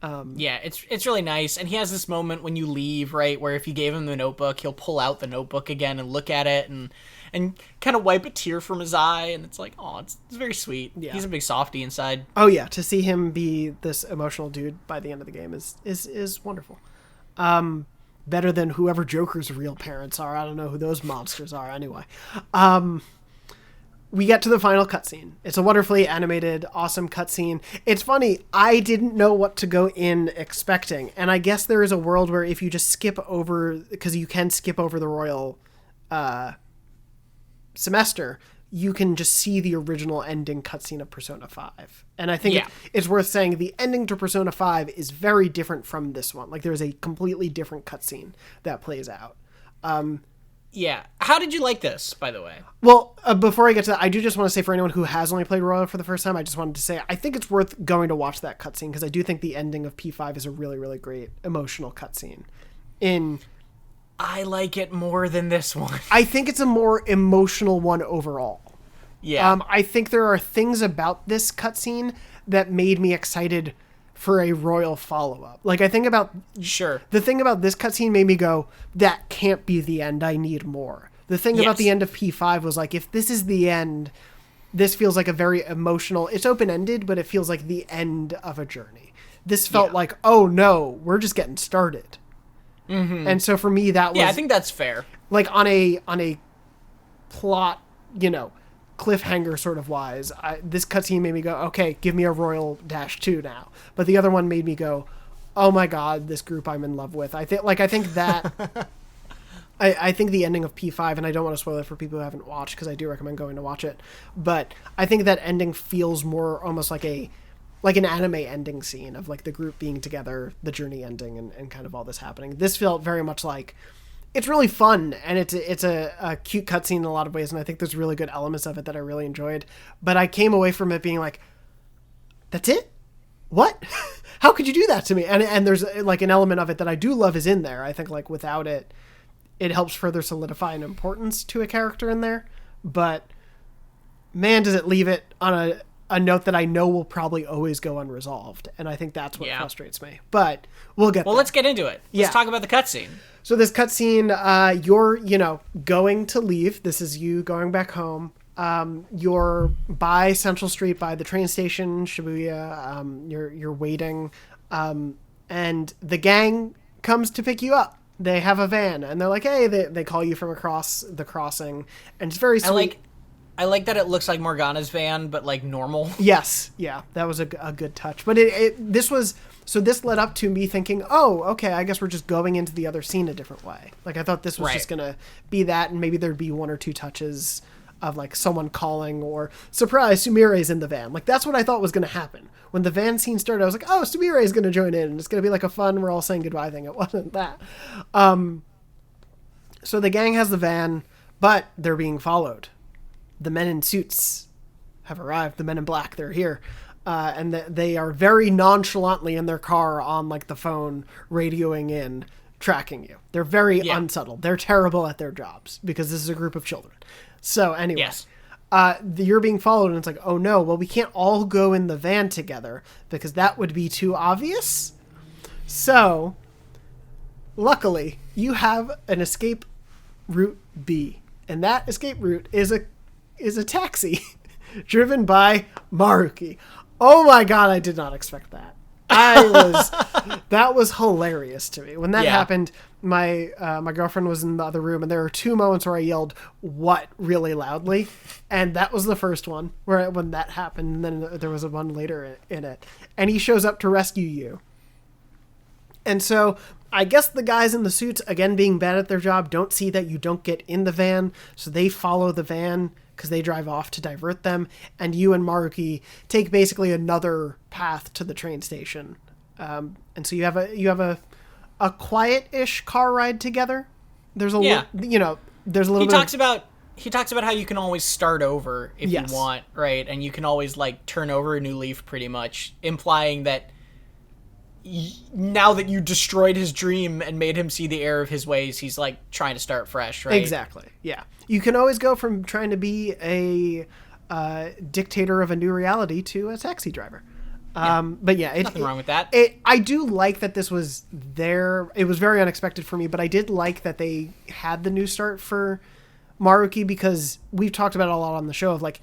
It's really nice, and he has this moment when you leave, right, where if you gave him the notebook, he'll pull out the notebook again and look at it and kind of wipe a tear from his eye, and it's like, oh, it's very sweet. Yeah. He's a big softie inside. Oh yeah, to see him be this emotional dude by the end of the game is wonderful. Better than whoever Joker's real parents are. I don't know who those monsters are anyway. We get to the final cutscene. It's a wonderfully animated, awesome cutscene. It's funny, I didn't know what to go in expecting, and I guess there is a world where if you just skip over, because you can skip over the royal semester, you can just see the original ending cutscene of Persona 5. And I think it's worth saying the ending to Persona 5 is very different from this one. Like, there's a completely different cutscene that plays out. How did you like this, by the way? Well, before I get to that, I do just want to say for anyone who has only played Royal for the first time, I just wanted to say I think it's worth going to watch that cutscene because I do think the ending of P5 is a really, really great emotional cutscene. I like it more than this one. I think it's a more emotional one overall. Yeah. I think there are things about this cutscene that made me excited for a Royal follow-up. Like, I think about... Sure. The thing about this cutscene made me go, that can't be the end, I need more. The thing about the end of P5 was like, if this is the end, this feels like a very emotional... It's open-ended, but it feels like the end of a journey. This felt like, oh no, we're just getting started. Mm-hmm. And so for me, that was... Yeah, I think that's fair. Like, on a plot, cliffhanger sort of wise, this cutscene made me go, okay, give me a Royal -2 now. But the other one made me go, oh my god, this group I'm in love with. I think that I think the ending of P5, and I don't want to spoil it for people who haven't watched because I do recommend going to watch it, but I think that ending feels more almost like an anime ending scene of like the group being together, the journey ending, and kind of all this happening. This felt very much like it's really fun, and it's a cute cutscene in a lot of ways, and I think there's really good elements of it that I really enjoyed. But I came away from it being like, that's it? What? How could you do that to me? And there's like an element of it that I do love is in there. I think like without it, it helps further solidify an importance to a character in there. But man, does it leave it on a note that I know will probably always go unresolved. And I think that's what frustrates me. But we'll get there. Let's get into it. Let's talk about the cutscene. So this cutscene, you're, going to leave. This is you going back home. You're by Central Street, by the train station, Shibuya. You're waiting. And the gang comes to pick you up. They have a van, and they're like, hey, they call you from across the crossing. And it's very sweet. I like that it looks like Morgana's van, but like normal. Yes. Yeah. That was a good touch. But this led up to me thinking, oh, okay, I guess we're just going into the other scene a different way. Like, I thought this was just going to be that, and maybe there'd be one or two touches of like someone calling or surprise, Sumire's in the van. Like, that's what I thought was going to happen. When the van scene started, I was like, oh, Sumire's going to join in, and it's going to be like a fun, we're all saying goodbye thing. It wasn't that. So the gang has the van. But they're being followed. The men in suits have arrived. The men in black, they're here. And they are very nonchalantly in their car on like the phone, radioing in, tracking you. They're very unsubtle. They're terrible at their jobs because this is a group of children. So anyway, Yes. You're being followed, and it's like, oh no, well, we can't all go in the van together because that would be too obvious. So luckily you have an escape route B, and that escape route is a taxi driven by Maruki. Oh my god, I did not expect that. That was hilarious to me. When that happened, my girlfriend was in the other room, and there were 2 moments where I yelled "what" really loudly, and that was the first one when that happened, and then there was a one later in it, and he shows up to rescue you. And so I guess the guys in the suits, again being bad at their job, don't see that you don't get in the van, so they follow the van because they drive off to divert them, and you and Maruki take basically another path to the train station. And so you have a quiet-ish car ride together. There's a there's a little. He talks about how you can always start over if you want, right? And you can always like turn over a new leaf, pretty much, implying that now that you destroyed his dream and made him see the error of his ways, he's like trying to start fresh, right? Exactly. Yeah. You can always go from trying to be a dictator of a new reality to a taxi driver. But yeah, nothing wrong with that. I do like that this was there. It was very unexpected for me, but I did like that they had the new start for Maruki, because we've talked about it a lot on the show of like,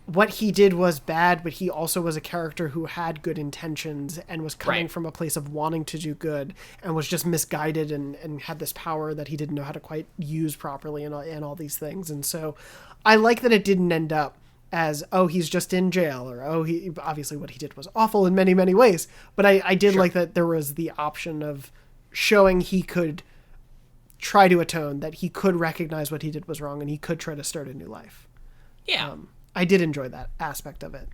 what he did was bad, but he also was a character who had good intentions and was coming from a place of wanting to do good and was just misguided and had this power that he didn't know how to quite use properly and all these things. And so I like that it didn't end up as, oh, he's just in jail, or, oh, he obviously what he did was awful in many, many ways. But I did like that there was the option of showing he could try to atone, that he could recognize what he did was wrong and he could try to start a new life. Yeah. I did enjoy that aspect of it.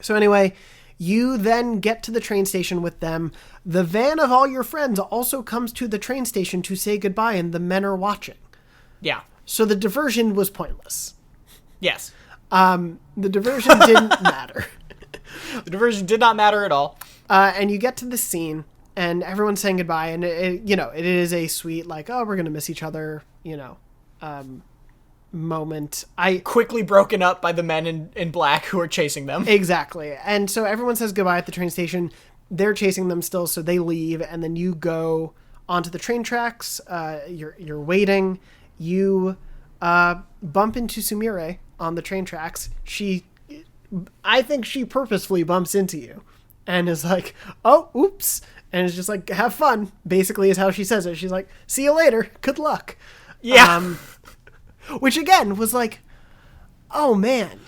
So anyway, you then get to the train station with them. The van of all your friends also comes to the train station to say goodbye, and the men are watching. Yeah. So the diversion was pointless. Yes. The diversion didn't matter. The diversion did not matter at all. And you get to the scene, and everyone's saying goodbye, and it is a sweet, like, oh, we're going to miss each other, moment. Quickly broken up by the men in black who are chasing them. Exactly. And so everyone says goodbye at the train station. They're chasing them still, so they leave, and then you go onto the train tracks. You're waiting. You bump into Sumire on the train tracks. I think she purposefully bumps into you and is like, oh, oops, and is just like, have fun, basically, is how she says it. She's like, see you later, good luck. Yeah. Which again was like, oh man,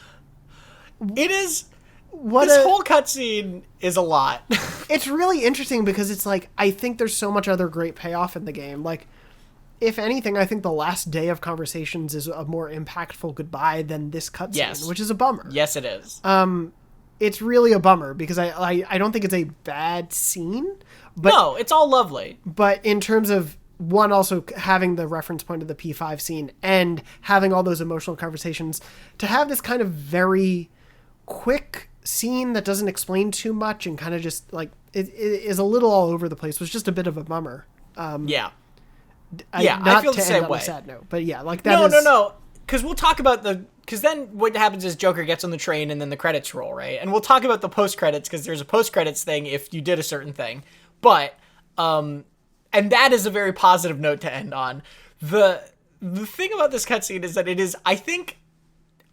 it is. This whole cutscene is a lot. It's really interesting because it's like, I think there's so much other great payoff in the game. Like, if anything, I think the last day of conversations is a more impactful goodbye than this cutscene, which is a bummer. Yes, it is. It's really a bummer because I don't think it's a bad scene. But, no, it's all lovely. But in terms of, one, also having the reference point of the P5 scene and having all those emotional conversations, to have this kind of very quick scene that doesn't explain too much and kind of just like it is a little all over the place was just a bit of a bummer. I feel the same way. Sad note, but yeah, like that. No, because we'll talk about because then what happens is Joker gets on the train and then the credits roll, right? And we'll talk about the post credits because there's a post credits thing if you did a certain thing, but and that is a very positive note to end on. The thing about this cutscene is that it is, I think,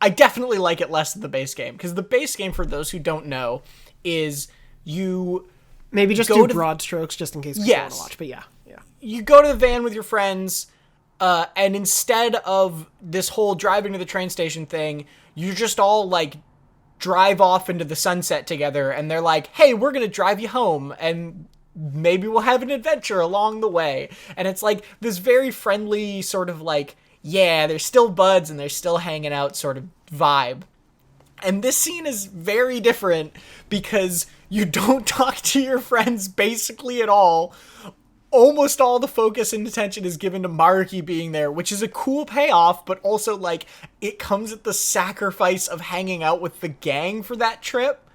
I definitely like it less than the base game, because the base game, for those who don't know, is you maybe just do broad strokes just in case you want to watch. But yeah, you go to the van with your friends, and instead of this whole driving to the train station thing, you just all like drive off into the sunset together, and they're like, "Hey, we're gonna drive you home," and maybe we'll have an adventure along the way. And it's like this very friendly sort of like, yeah, they're still buds and they're still hanging out sort of vibe. And this scene is very different because you don't talk to your friends basically at all almost all the focus and attention is given to Maruki being there, which is a cool payoff, but also, like, it comes at the sacrifice of hanging out with the gang for that trip.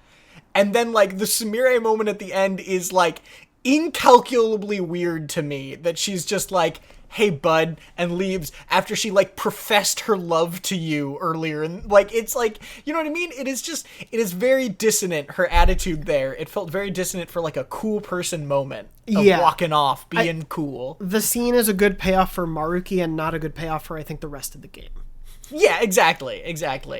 And then, like, the Sumire moment at the end is, like, incalculably weird to me, that she's just like, hey, bud, and leaves after she, like, professed her love to you earlier. And, like, it's like, you know what I mean? It is very dissonant, her attitude there. It felt very dissonant for, like, a cool person moment of walking off, being cool. The scene is a good payoff for Maruki and not a good payoff for, I think, the rest of the game. Yeah, exactly.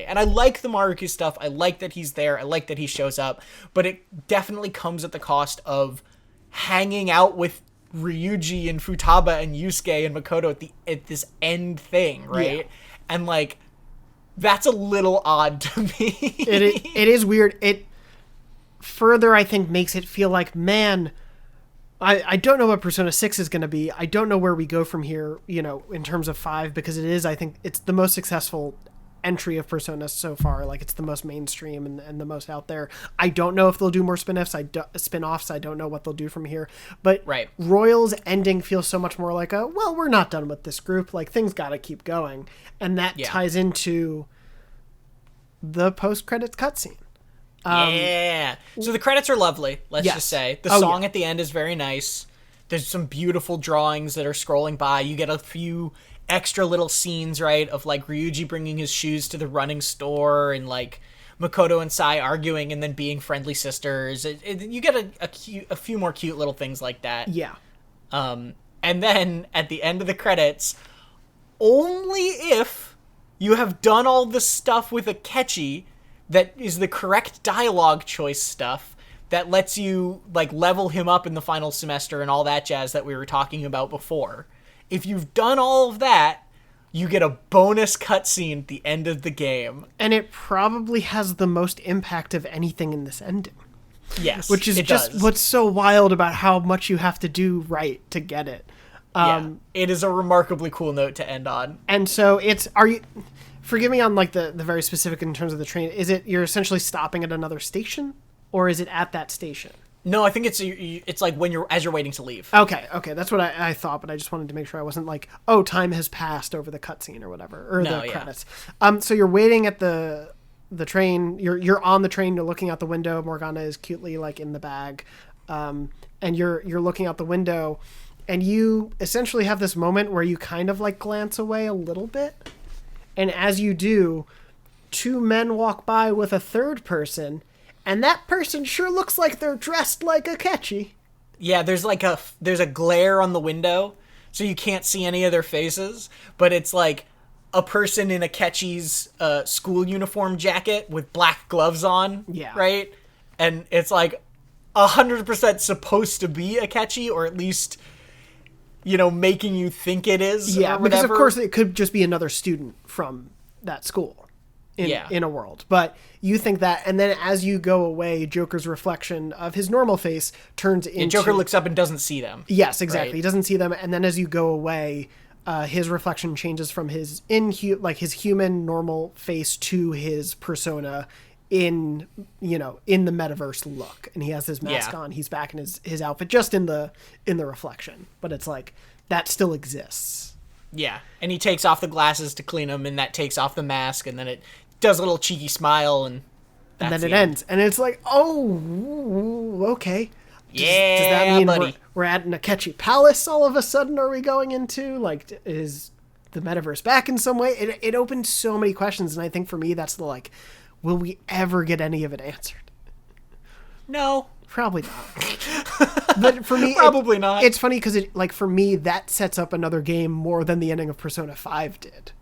And I like the Maruki stuff. I like that he's there. I like that he shows up. But it definitely comes at the cost of hanging out with Ryuji and Futaba and Yusuke and Makoto at this end thing, right? Yeah. And, like, that's a little odd to me. It is weird. It further, I think, makes it feel like, man, I don't know what Persona 6 is going to be. I don't know where we go from here, you know, in terms of 5, because it is, I think, it's the most successful entry of Persona so far. Like, it's the most mainstream and the most out there. I don't know if they'll do more spin-offs. I don't know what they'll do from here. But right. Royal's ending feels so much more like well, we're not done with this group. Like, things got to keep going. And that ties into the post-credits cutscene. So the credits are lovely, let's just say. The song at the end is very nice. There's some beautiful drawings that are scrolling by. You get a few extra little scenes, right, of, like, Ryuji bringing his shoes to the running store and, like, Makoto and Sai arguing and then being friendly sisters. You get a few more cute little things like that. Yeah. And then at the end of the credits, only if you have done all the stuff with Akechi that is the correct dialogue choice stuff that lets you, like, level him up in the final semester and all that jazz that we were talking about before. If you've done all of that, you get a bonus cutscene at the end of the game. And it probably has the most impact of anything in this ending. Yes, which is just what's so wild about how much you have to do right to get it. It is a remarkably cool note to end on. And so forgive me on, like, the very specific in terms of the train. Is it you're essentially stopping at another station, or is it at that station? No, I think it's like as you're waiting to leave. Okay, that's what I thought, but I just wanted to make sure I wasn't like, oh, time has passed over the cutscene or whatever, or the credits. So you're waiting at the train. You're on the train. You're looking out the window. Morgana is cutely, like, in the bag, and you're looking out the window, and you essentially have this moment where you kind of, like, glance away a little bit, and as you do, two men walk by with a third person. And that person sure looks like they're dressed like Akechi. Yeah, there's a glare on the window, so you can't see any of their faces. But it's like a person in Akechi's school uniform jacket with black gloves on. Yeah. Right? And it's like 100% supposed to be Akechi, or at least, you know, making you think it is. Yeah, because of course it could just be another student from that school. In a world. But you think that, and then as you go away, Joker's reflection of his normal face turns into... And Joker looks up and doesn't see them. Yes, exactly. Right? He doesn't see them, and then as you go away, his reflection changes from his his human normal face to his persona in the metaverse look. And he has his mask on, he's back in his outfit, just in the reflection. But it's like, that still exists. Yeah, and he takes off the glasses to clean them, and that takes off the mask, and then it does a little cheeky smile, and then it ends. And it's like, oh, okay. Does that mean buddy. We're at an Akechi Palace all of a sudden? Are we going into, like, is the metaverse back in some way? It opened so many questions, and I think for me that's the, like, will we ever get any of it answered? No. Probably not. But for me, probably not. It's funny because for me, that sets up another game more than the ending of Persona 5 did.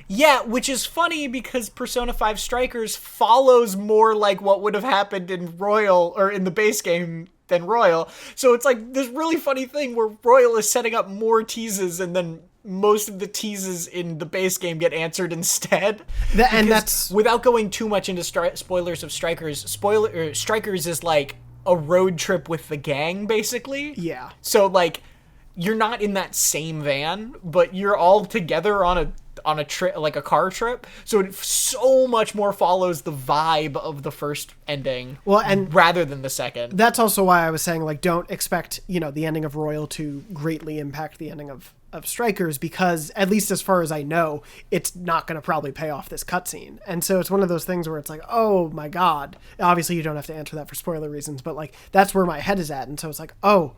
Yeah, which is funny because Persona 5 Strikers follows more like what would have happened in Royal, or in the base game, than Royal. So it's like this really funny thing where Royal is setting up more teases, and then most of the teases in the base game get answered instead. And that's... Without going too much into spoilers of Strikers, Strikers is like a road trip with the gang, basically. Yeah. So, like, you're not in that same van, but you're all together on on a trip, like a car trip. So it so much more follows the vibe of the first ending, rather than the second. That's also why I was saying, like, don't expect, the ending of Royal to greatly impact the ending of Strikers, because at least as far as I know, it's not going to probably pay off this cutscene. And so it's one of those things where it's like, oh my God, obviously you don't have to answer that for spoiler reasons, but like, that's where my head is at. And so it's like, oh,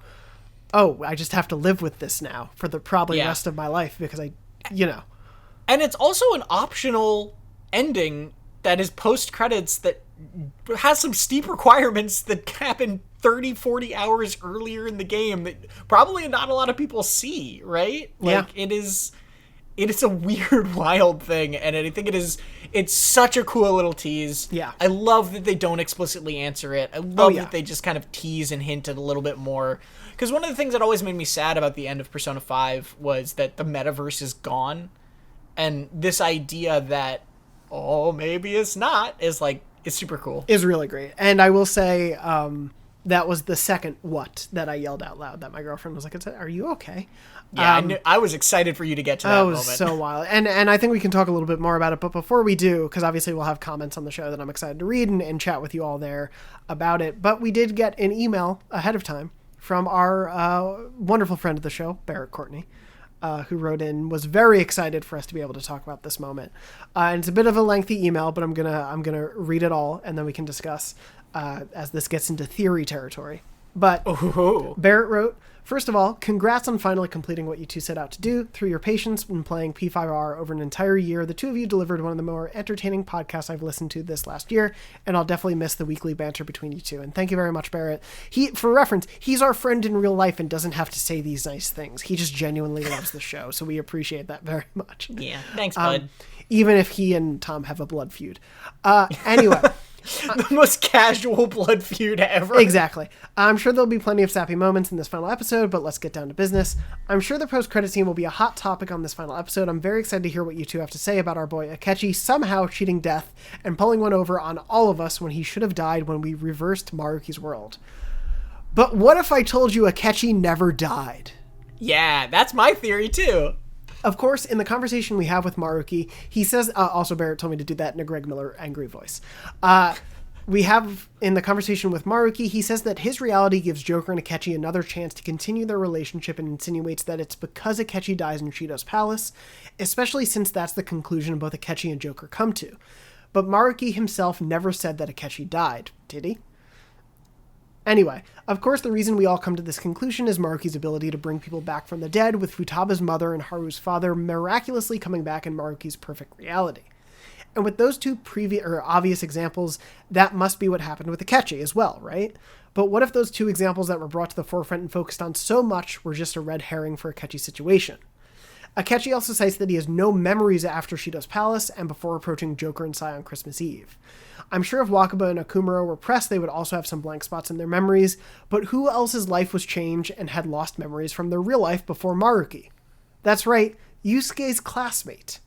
I just have to live with this now for the probably rest of my life, because And it's also an optional ending that is post credits that has some steep requirements that happen 30, 40 hours earlier in the game that probably not a lot of people see, right? Like, it is a weird, wild thing, and I think it's such a cool little tease. Yeah. I love that they don't explicitly answer it. I love that they just kind of tease and hint at a little bit more. Because one of the things that always made me sad about the end of Persona 5 was that the metaverse is gone. And this idea that, maybe it's not, is super cool. Is really great. And I will say, that was the second what that I yelled out loud, that my girlfriend was like, are you okay? Yeah, I was excited for you to get to that moment. That was so wild. And I think we can talk a little bit more about it. But before we do, because obviously we'll have comments on the show that I'm excited to read and chat with you all there about it. But we did get an email ahead of time from our wonderful friend of the show, Barrett Courtney, who wrote in, was very excited for us to be able to talk about this moment. And it's a bit of a lengthy email, but I'm gonna read it all, and then we can discuss as this gets into theory territory. But Barrett wrote, first of all, congrats on finally completing what you two set out to do. Through your patience in playing P5R over an entire year, the two of you delivered one of the more entertaining podcasts I've listened to this last year, and I'll definitely miss the weekly banter between you two. And thank you very much, Barrett. For reference, he's our friend in real life and doesn't have to say these nice things. He just genuinely loves the show, so we appreciate that very much. Yeah, thanks, bud. Even if he and Tom have a blood feud. Anyway... the most casual blood feud ever. Exactly. I'm sure there'll be plenty of sappy moments in this final episode, but let's get down to business. I'm sure the post-credit scene will be a hot topic on this final episode. I'm very excited to hear what you two have to say about our boy Akechi somehow cheating death and pulling one over on all of us when he should have died when we reversed Maruki's world. But what if I told you Akechi never died? Yeah, that's my theory too. Of course, in the conversation we have with Maruki, he says, also Barrett told me to do that in a Greg Miller angry voice. We have, in the conversation with Maruki, he says that his reality gives Joker and Akechi another chance to continue their relationship and insinuates that it's because Akechi dies in Shido's palace, especially since that's the conclusion both Akechi and Joker come to. But Maruki himself never said that Akechi died, did he? Anyway, of course the reason we all come to this conclusion is Maruki's ability to bring people back from the dead, with Futaba's mother and Haru's father miraculously coming back in Maruki's perfect reality. And with those two obvious examples, that must be what happened with Akechi as well, right? But what if those two examples that were brought to the forefront and focused on so much were just a red herring for Akechi's situation? Akechi also cites that he has no memories after Shido's palace and before approaching Joker and Sai on Christmas Eve. I'm sure if Wakaba and Akumuro were pressed, they would also have some blank spots in their memories, but who else's life was changed and had lost memories from their real life before Maruki? That's right, Yusuke's classmate.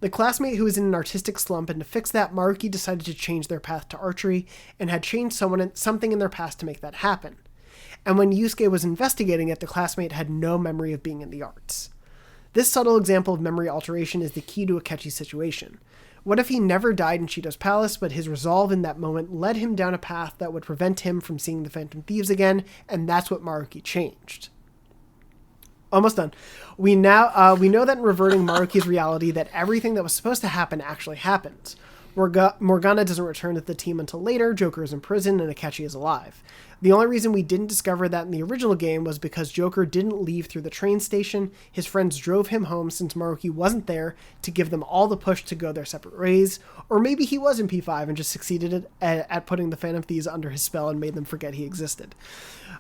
The classmate who was in an artistic slump, and to fix that, Maruki decided to change their path to archery and had changed something in their past to make that happen. And when Yusuke was investigating it, the classmate had no memory of being in the arts. This subtle example of memory alteration is the key to Akechi's situation. What if he never died in Shido's palace, but his resolve in that moment led him down a path that would prevent him from seeing the Phantom Thieves again, and that's what Maruki changed. Almost done. We know that in reverting Maruki's reality that everything that was supposed to happen actually happens. Morgana doesn't return to the team until later, Joker is in prison, and Akechi is alive. The only reason we didn't discover that in the original game was because Joker didn't leave through the train station. His friends drove him home since Maruki wasn't there to give them all the push to go their separate ways. Or maybe he was in P5 and just succeeded at putting the Phantom Thieves under his spell and made them forget he existed.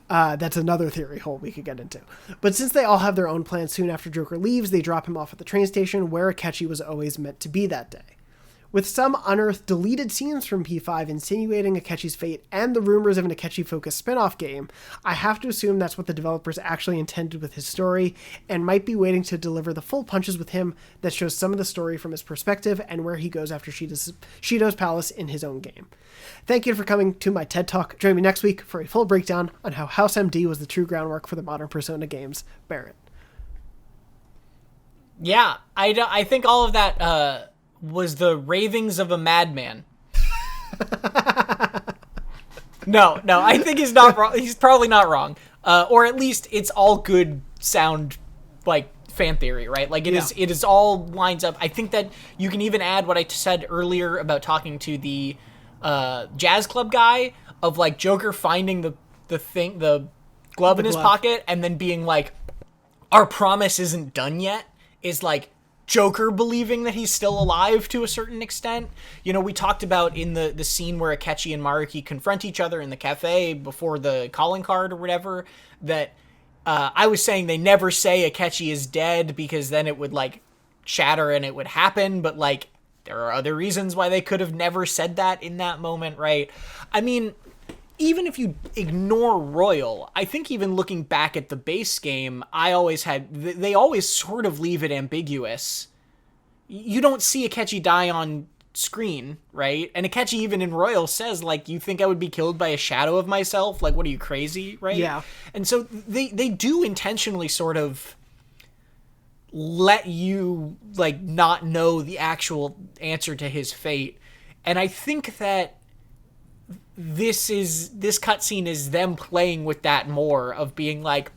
That's another theory hole we could get into. But since they all have their own plans soon after Joker leaves, they drop him off at the train station where Akechi was always meant to be that day. With some unearthed deleted scenes from P5 insinuating Akechi's fate and the rumors of an Akechi-focused spin-off game, I have to assume that's what the developers actually intended with his story, and might be waiting to deliver the full punches with him that shows some of the story from his perspective and where he goes after Shido's palace in his own game. Thank you for coming to my TED Talk. Join me next week for a full breakdown on how House MD was the true groundwork for the modern Persona games. Barrett. Yeah, I think all of that was the ravings of a madman. No, I think he's not wrong. He's probably not wrong. Or at least it's all good sound, like, fan theory, right? Like, it is all lines up. I think that you can even add what I said earlier about talking to the jazz club guy, of, like, Joker finding the glove in his pocket and then being like, our promise isn't done yet, is, like, Joker believing that he's still alive to a certain extent. You know, we talked about in the scene where Akechi and Maruki confront each other in the cafe before the calling card or whatever, that I was saying they never say Akechi is dead because then it would, like, shatter and it would happen, but, like, there are other reasons why they could have never said that in that moment, right? I mean, even if you ignore Royal, I think even looking back at the base game, they always sort of leave it ambiguous. You don't see Akechi die on screen, right? And Akechi even in Royal says, like, you think I would be killed by a shadow of myself? Like, what are you, crazy, right? Yeah. And so they do intentionally sort of let you, like, not know the actual answer to his fate. And I think that this cutscene is them playing with that more, of being like,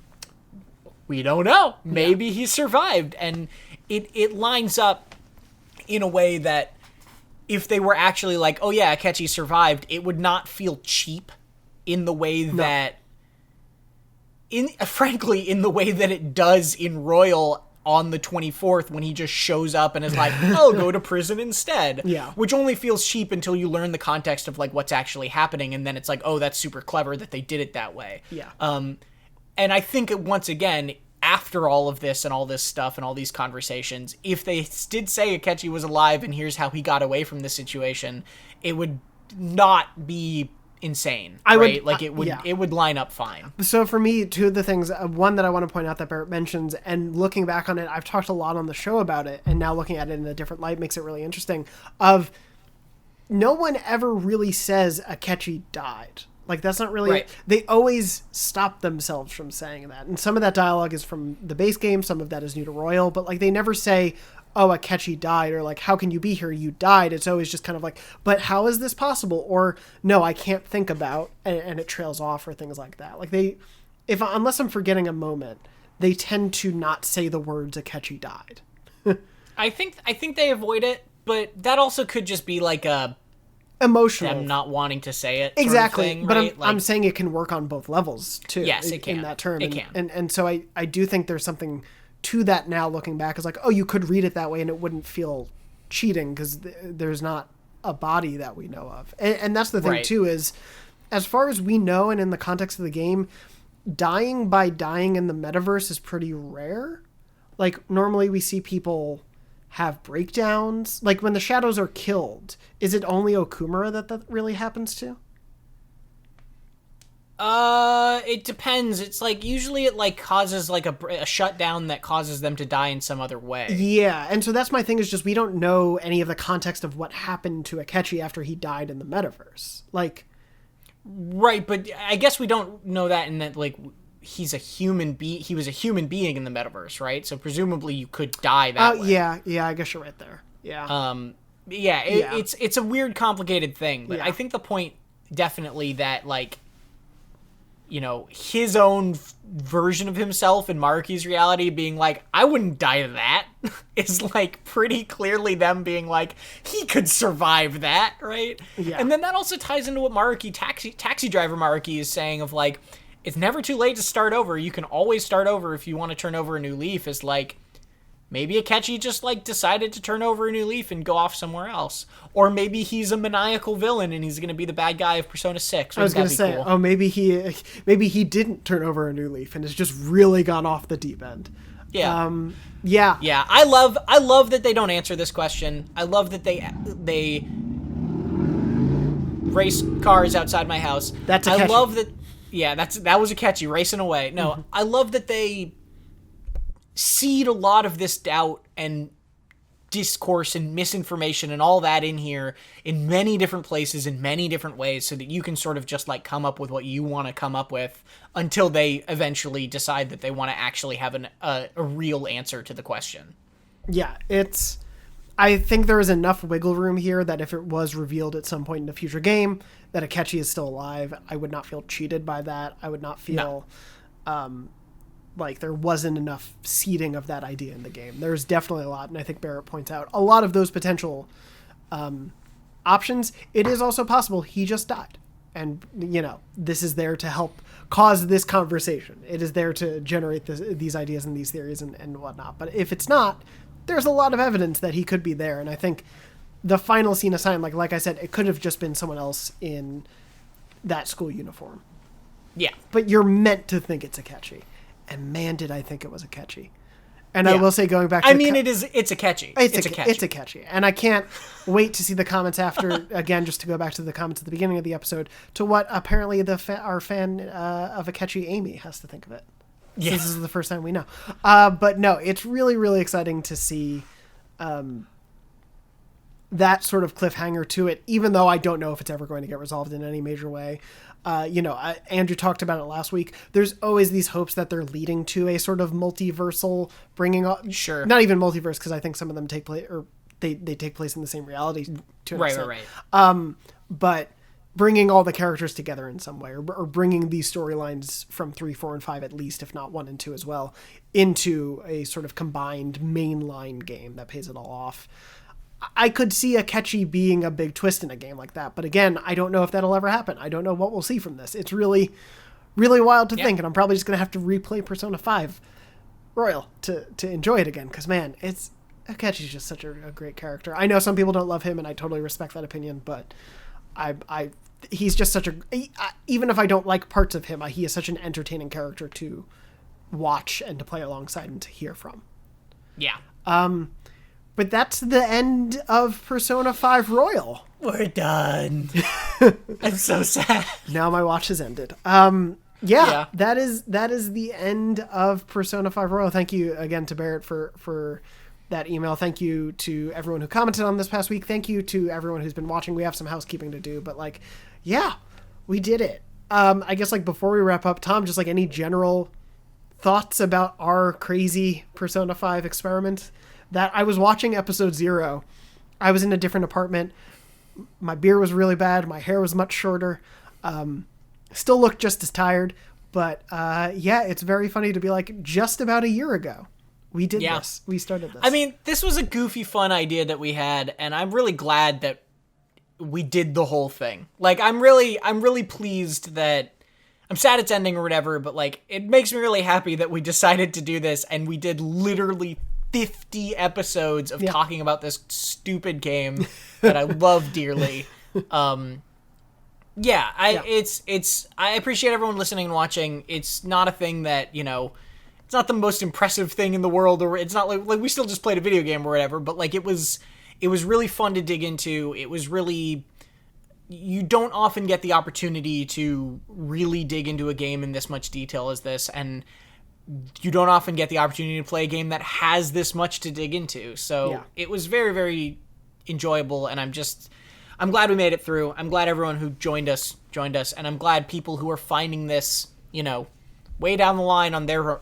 we don't know, maybe he survived, and it lines up in a way that if they were actually like, oh yeah, Akechi survived, it would not feel cheap in the way that frankly in the way that it does in Royal on the 24th, when he just shows up and is like, I'll go to prison instead. Yeah. Which only feels cheap until you learn the context of, like, what's actually happening, and then it's like, oh, that's super clever that they did it that way. Yeah. And I think, once again, after all of this and all this stuff and all these conversations, if they did say Akechi was alive and here's how he got away from this situation, it would not be insane, right? It would line up fine. So for me, two of the things, one that I want to point out that Barrett mentions, and looking back on it, I've talked a lot on the show about it, and now looking at it in a different light makes it really interesting, of no one ever really says Akechi died. Like, that's not really... Right. They always stop themselves from saying that. And some of that dialogue is from the base game, some of that is new to Royal, but, like, they never say, oh, Akechi died, or, like, how can you be here? You died. It's always just kind of like, but how is this possible? Or, no, I can't think about, and it trails off, or things like that. Like, unless I'm forgetting a moment, they tend to not say the words Akechi died. I think they avoid it, but that also could just be, like, a emotional, them not wanting to say it exactly, sort of thing, but right? I'm saying it can work on both levels too. Yes, it can. In that term. It can. And so I do think there's something to that now, looking back, is like, oh, you could read it that way and it wouldn't feel cheating because there's not a body that we know of. And that's the thing too, is as far as we know, and in the context of the game, dying by dying in the metaverse is pretty rare. Like, normally we see people have breakdowns. Like, when the shadows are killed, is it only Okumura that really happens to? It depends. It's like, usually it, like, causes, like, a shutdown that causes them to die in some other way. Yeah, and so that's my thing, is just we don't know any of the context of what happened to Akechi after he died in the metaverse. Like... Right, but I guess we don't know that in that, like, he was a human being in the metaverse, right? So presumably you could die that way. Yeah, I guess you're right there. Yeah. It's a weird, complicated thing, but I think the point definitely that, like, you know, his own version of himself in Maruki's reality being like, I wouldn't die to that, is, like, pretty clearly them being like, he could survive that, right? Yeah. And then that also ties into what taxi driver Maruki is saying of, like, it's never too late to start over. You can always start over if you want to turn over a new leaf. Is like, maybe Akechi just, like, decided to turn over a new leaf and go off somewhere else. Or maybe he's a maniacal villain and he's going to be the bad guy of Persona 6. I was going to say, cool? Maybe he didn't turn over a new leaf and has just really gone off the deep end. Yeah. Yeah. I love that they don't answer this question. I love that they race cars outside my house. That's Akechi. I love that. Yeah, that was Akechi racing away. No, mm-hmm. I love that they seed a lot of this doubt and discourse and misinformation and all that in here in many different places in many different ways, so that you can sort of just, like, come up with what you want to come up with until they eventually decide that they want to actually have a real answer to the question. Yeah, I think there is enough wiggle room here that if it was revealed at some point in a future game that Akechi is still alive, I would not feel cheated by that. I would not feel like there wasn't enough seeding of that idea in the game. There's definitely a lot, and I think Barrett points out a lot of those potential options. It is also possible he just died. And, this is there to help cause this conversation. It is there to generate these ideas and these theories and whatnot. But if it's not, there's a lot of evidence that he could be there. And I think the final scene aside, like I said, it could have just been someone else in that school uniform. Yeah. But you're meant to think it's Akechi. And man, did I think it was Akechi. And I will say, going back to it's Akechi. It's Akechi. It's Akechi. And I can't wait to see the comments after, again, just to go back to the comments at the beginning of the episode, to what apparently our fan of Akechi, Amy, has to think of it. Yeah. Since this is the first time we know. But no, it's really, really exciting to see that sort of cliffhanger to it, even though I don't know if it's ever going to get resolved in any major way. Andrew talked about it last week. There's always these hopes that they're leading to a sort of multiversal bringing up. Sure. Not even multiverse, because I think some of them take place, or they take place in the same reality to an extent. Right. But bringing all the characters together in some way, or bringing these storylines from 3, 4, and 5 at least, if not 1 and 2 as well, into a sort of combined mainline game that pays it all off. I could see Akechi being a big twist in a game like that. But again, I don't know if that'll ever happen. I don't know what we'll see from this. It's really, really wild to think. And I'm probably just going to have to replay Persona 5 Royal to enjoy it again. Because, man, Akechi's just such a great character. I know some people don't love him, and I totally respect that opinion. But he's just even if I don't like parts of him, he is such an entertaining character to watch and to play alongside and to hear from. Yeah. But that's the end of Persona 5 Royal. We're done. I'm so sad. Now my watch has ended. Yeah. That is the end of Persona 5 Royal. Thank you again to Barrett for that email. Thank you to everyone who commented on this past week. Thank you to everyone who's been watching. We have some housekeeping to do, but we did it. I guess before we wrap up, Tom, just any general thoughts about our crazy Persona 5 experiment? That I was watching episode 0. I was in a different apartment. My beer was really bad. My hair was much shorter. Still looked just as tired. But it's very funny to be just about a year ago, we did this. We started this. I mean, this was a goofy, fun idea that we had, and I'm really glad that we did the whole thing. I'm really pleased that. I'm sad it's ending or whatever, but it makes me really happy that we decided to do this, and we did literally 50 episodes of talking about this stupid game that I love dearly. I appreciate everyone listening and watching. It's not a thing that, it's not the most impressive thing in the world, or it's not like we still just played a video game or whatever, but it was really fun to dig into. It was really, you don't often get the opportunity to really dig into a game in this much detail as this, and you don't often get the opportunity to play a game that has this much to dig into. So it was very, very enjoyable, and I'm glad we made it through. I'm glad everyone who joined us, and I'm glad people who are finding this, way down the line on their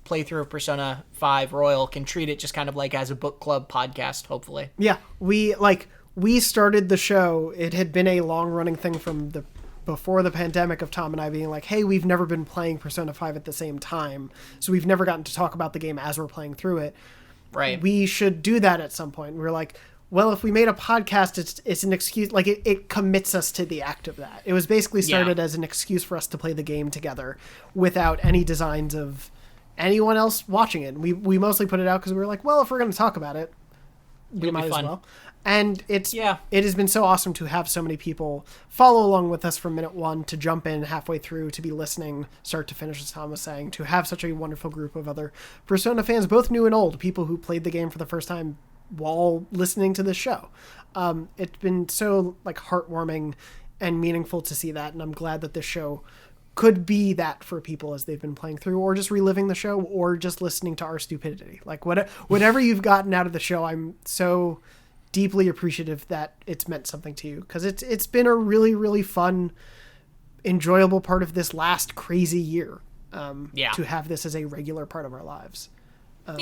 playthrough of Persona 5 Royal can treat it just kind of as a book club podcast, hopefully. Yeah, we started the show. It had been a long-running thing from before the pandemic of Tom and I being hey, we've never been playing Persona 5 at the same time, so we've never gotten to talk about the game as we're playing through it. Right. We should do that at some point. We were well, if we made a podcast, it's an excuse. It commits us to the act of that. It was basically started as an excuse for us to play the game together without any designs of anyone else watching it. We mostly put it out because we were well, if we're going to talk about it, we might as well. And it has been so awesome to have so many people follow along with us from minute 1, to jump in halfway through, to be listening start to finish, as Tom was saying, to have such a wonderful group of other Persona fans, both new and old, people who played the game for the first time while listening to this show. It's been so heartwarming and meaningful to see that, and I'm glad that this show could be that for people as they've been playing through, or just reliving the show, or just listening to our stupidity. Whatever you've gotten out of the show, I'm so deeply appreciative that it's meant something to you, because it's been a really, really fun, enjoyable part of this last crazy year. To have this as a regular part of our lives. But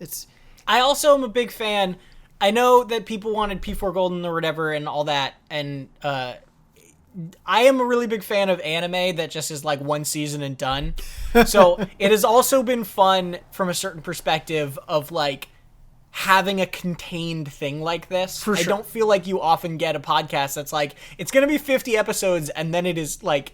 it's I also am a big fan. I know that people wanted P4 Golden or whatever and all that, and I am a really big fan of anime that just is like one season and done. So it has also been fun from a certain perspective of like having a contained thing like this. For sure. I don't feel like you often get a podcast that's like, it's going to be 50 episodes and then it is like,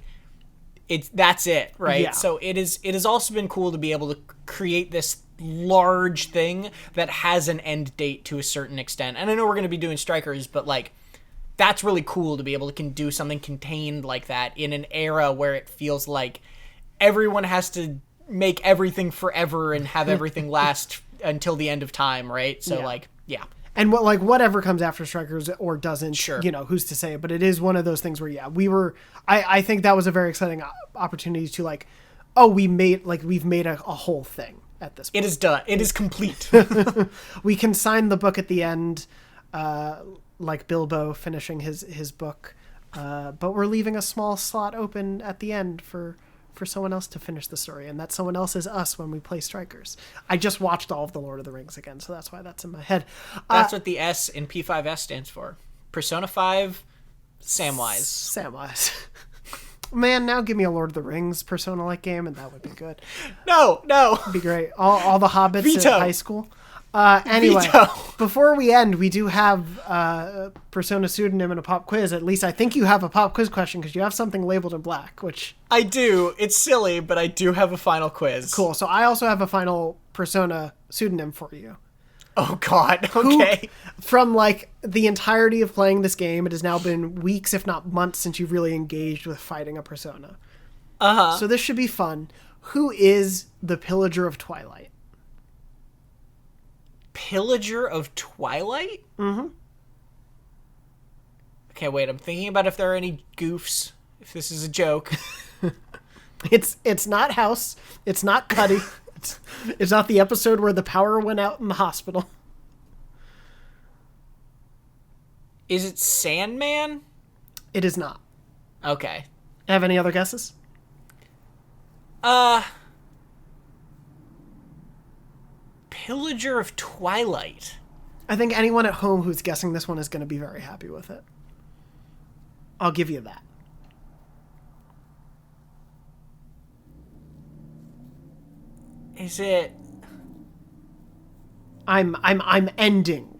that's it, right? Yeah. So it has also been cool to be able to create this large thing that has an end date to a certain extent. And I know we're going to be doing Strikers, but like, that's really cool to be able to do something contained like that in an era where it feels like everyone has to make everything forever and have everything last until the end of time, right? So like, yeah. And whatever comes after Strikers or doesn't, Sure. Who's to say? But it is one of those things where, I think that was a very exciting opportunity to like, we've made a whole thing at this point. It is done. It is complete. We can sign the book at the end, like Bilbo finishing his book, but we're leaving a small slot open at the end for someone else to finish the story, and that someone else is us when we play Strikers. I just watched all of the Lord of the Rings again, so that's why that's in my head. That's what the S in P5S stands for. Persona 5 Samwise. Samwise. Man, now give me a Lord of the Rings Persona-like game, and that would be good. No. It'd be great. All the hobbits Veto. at high school. Anyway, Veto. Before we end, we do have a Persona pseudonym and a pop quiz. At least I think you have a pop quiz question because you have something labeled in black, which... I do. It's silly, but I do have a final quiz. Cool. So I also have a final Persona pseudonym for you. Oh, God. Okay. From, like, the entirety of playing this game, it has now been weeks, if not months, since you've really engaged with fighting a Persona. Uh-huh. So this should be fun. Who is the Pillager of Twilight? Pillager of Twilight? Mm-hmm. Okay, wait. I'm thinking about if there are any goofs. If this is a joke. It's not House. It's not Cuddy. It's not the episode where the power went out in the hospital. Is it Sandman? It is not. Okay. Have any other guesses? Pillager of Twilight. I think anyone at home who's guessing this one is going to be very happy with it. I'll give you that. Is it... I'm ending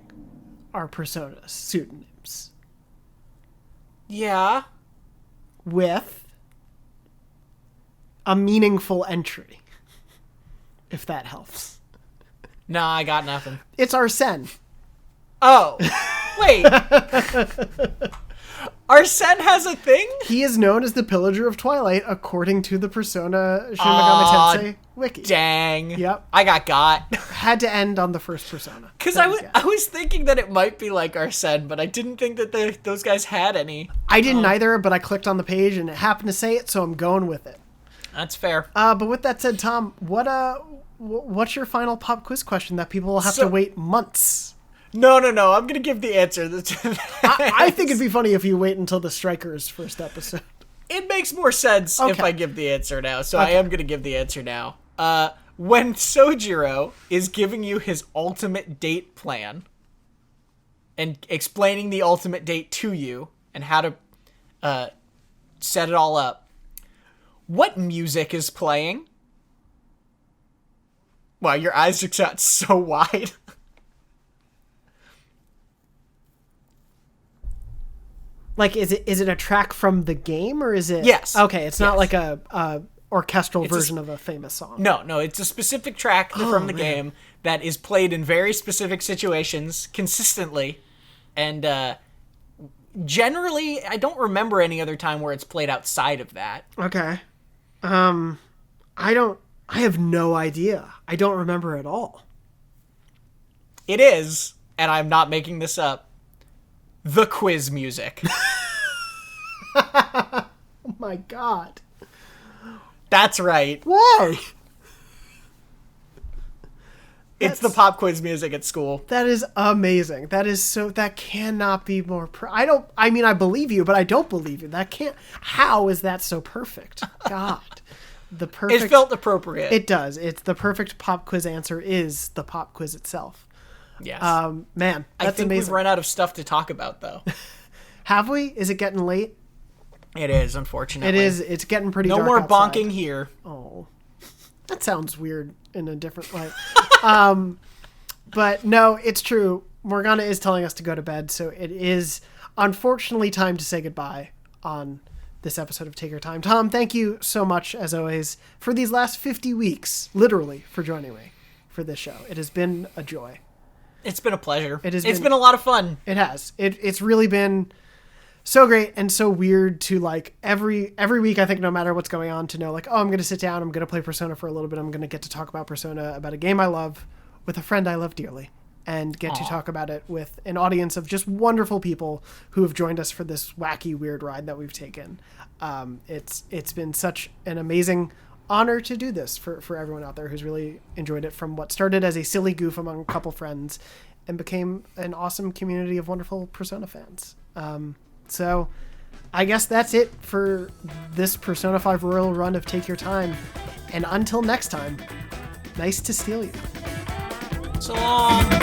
our Persona pseudonyms Yeah. with a meaningful entry, if that helps. Nah, I got nothing. It's Arsene. Oh. Wait. Arsene has a thing? He is known as the Pillager of Twilight according to the Persona Shin Megami Tensei wiki. Dang. Yep. I got. Had to end on the first Persona. Because I was thinking that it might be like Arsene, but I didn't think that those guys had any. I didn't either, but I clicked on the page and it happened to say it, so I'm going with it. That's fair. But with that said, Tom, what's your final pop quiz question that people will have to wait months? No. I'm going to give the answer. I think it'd be funny if you wait until the Strikers first episode. It makes more sense if I give the answer now, so I am going to give the answer now. When Sojiro is giving you his ultimate date plan and explaining the ultimate date to you and how to set it all up, what music is playing? Wow, your eyes just got so wide. Like, is it a track from the game, or is it... Yes. Okay, it's not Yes. like a orchestral version of a famous song. No, it's a specific track from the game that is played in very specific situations consistently, and generally, I don't remember any other time where it's played outside of that. Okay. I have no idea. I don't remember at all. It is, and I'm not making this up, the quiz music. Oh my god. That's right. Why? It's the pop quiz music at school. That is amazing. That cannot be more I believe you, but I don't believe you. How is that so perfect? God. The perfect... It felt appropriate. It does. It's the perfect pop quiz answer is the pop quiz itself. Yes. Man, I that's think amazing. we've run out of stuff to talk about, though. Have we? Is it getting late? It is, unfortunately. It is. It's getting pretty No dark more outside. bonking here. Oh, that sounds weird in a different light. But no, it's true. Morgana is telling us to go to bed, so it is unfortunately time to say goodbye on this episode of Take Your Time. Tom, thank you so much, as always, for these last 50 weeks, literally, for joining me for this show. It has been a joy. It's been a pleasure. It's been a lot of fun. It has. It's really been so great and so weird to, like, every week, I think, no matter what's going on, to know, like, oh, I'm going to sit down, I'm going to play Persona for a little bit, I'm going to get to talk about Persona, about a game I love, with a friend I love dearly, and get to talk about it with an audience of just wonderful people who have joined us for this wacky, weird ride that we've taken. It's been such an amazing honor to do this for everyone out there who's really enjoyed it, from what started as a silly goof among a couple friends and became an awesome community of wonderful Persona fans. So I guess that's it for this Persona 5 Royal run of Take Your Time. And until next time, nice to steal you. So long.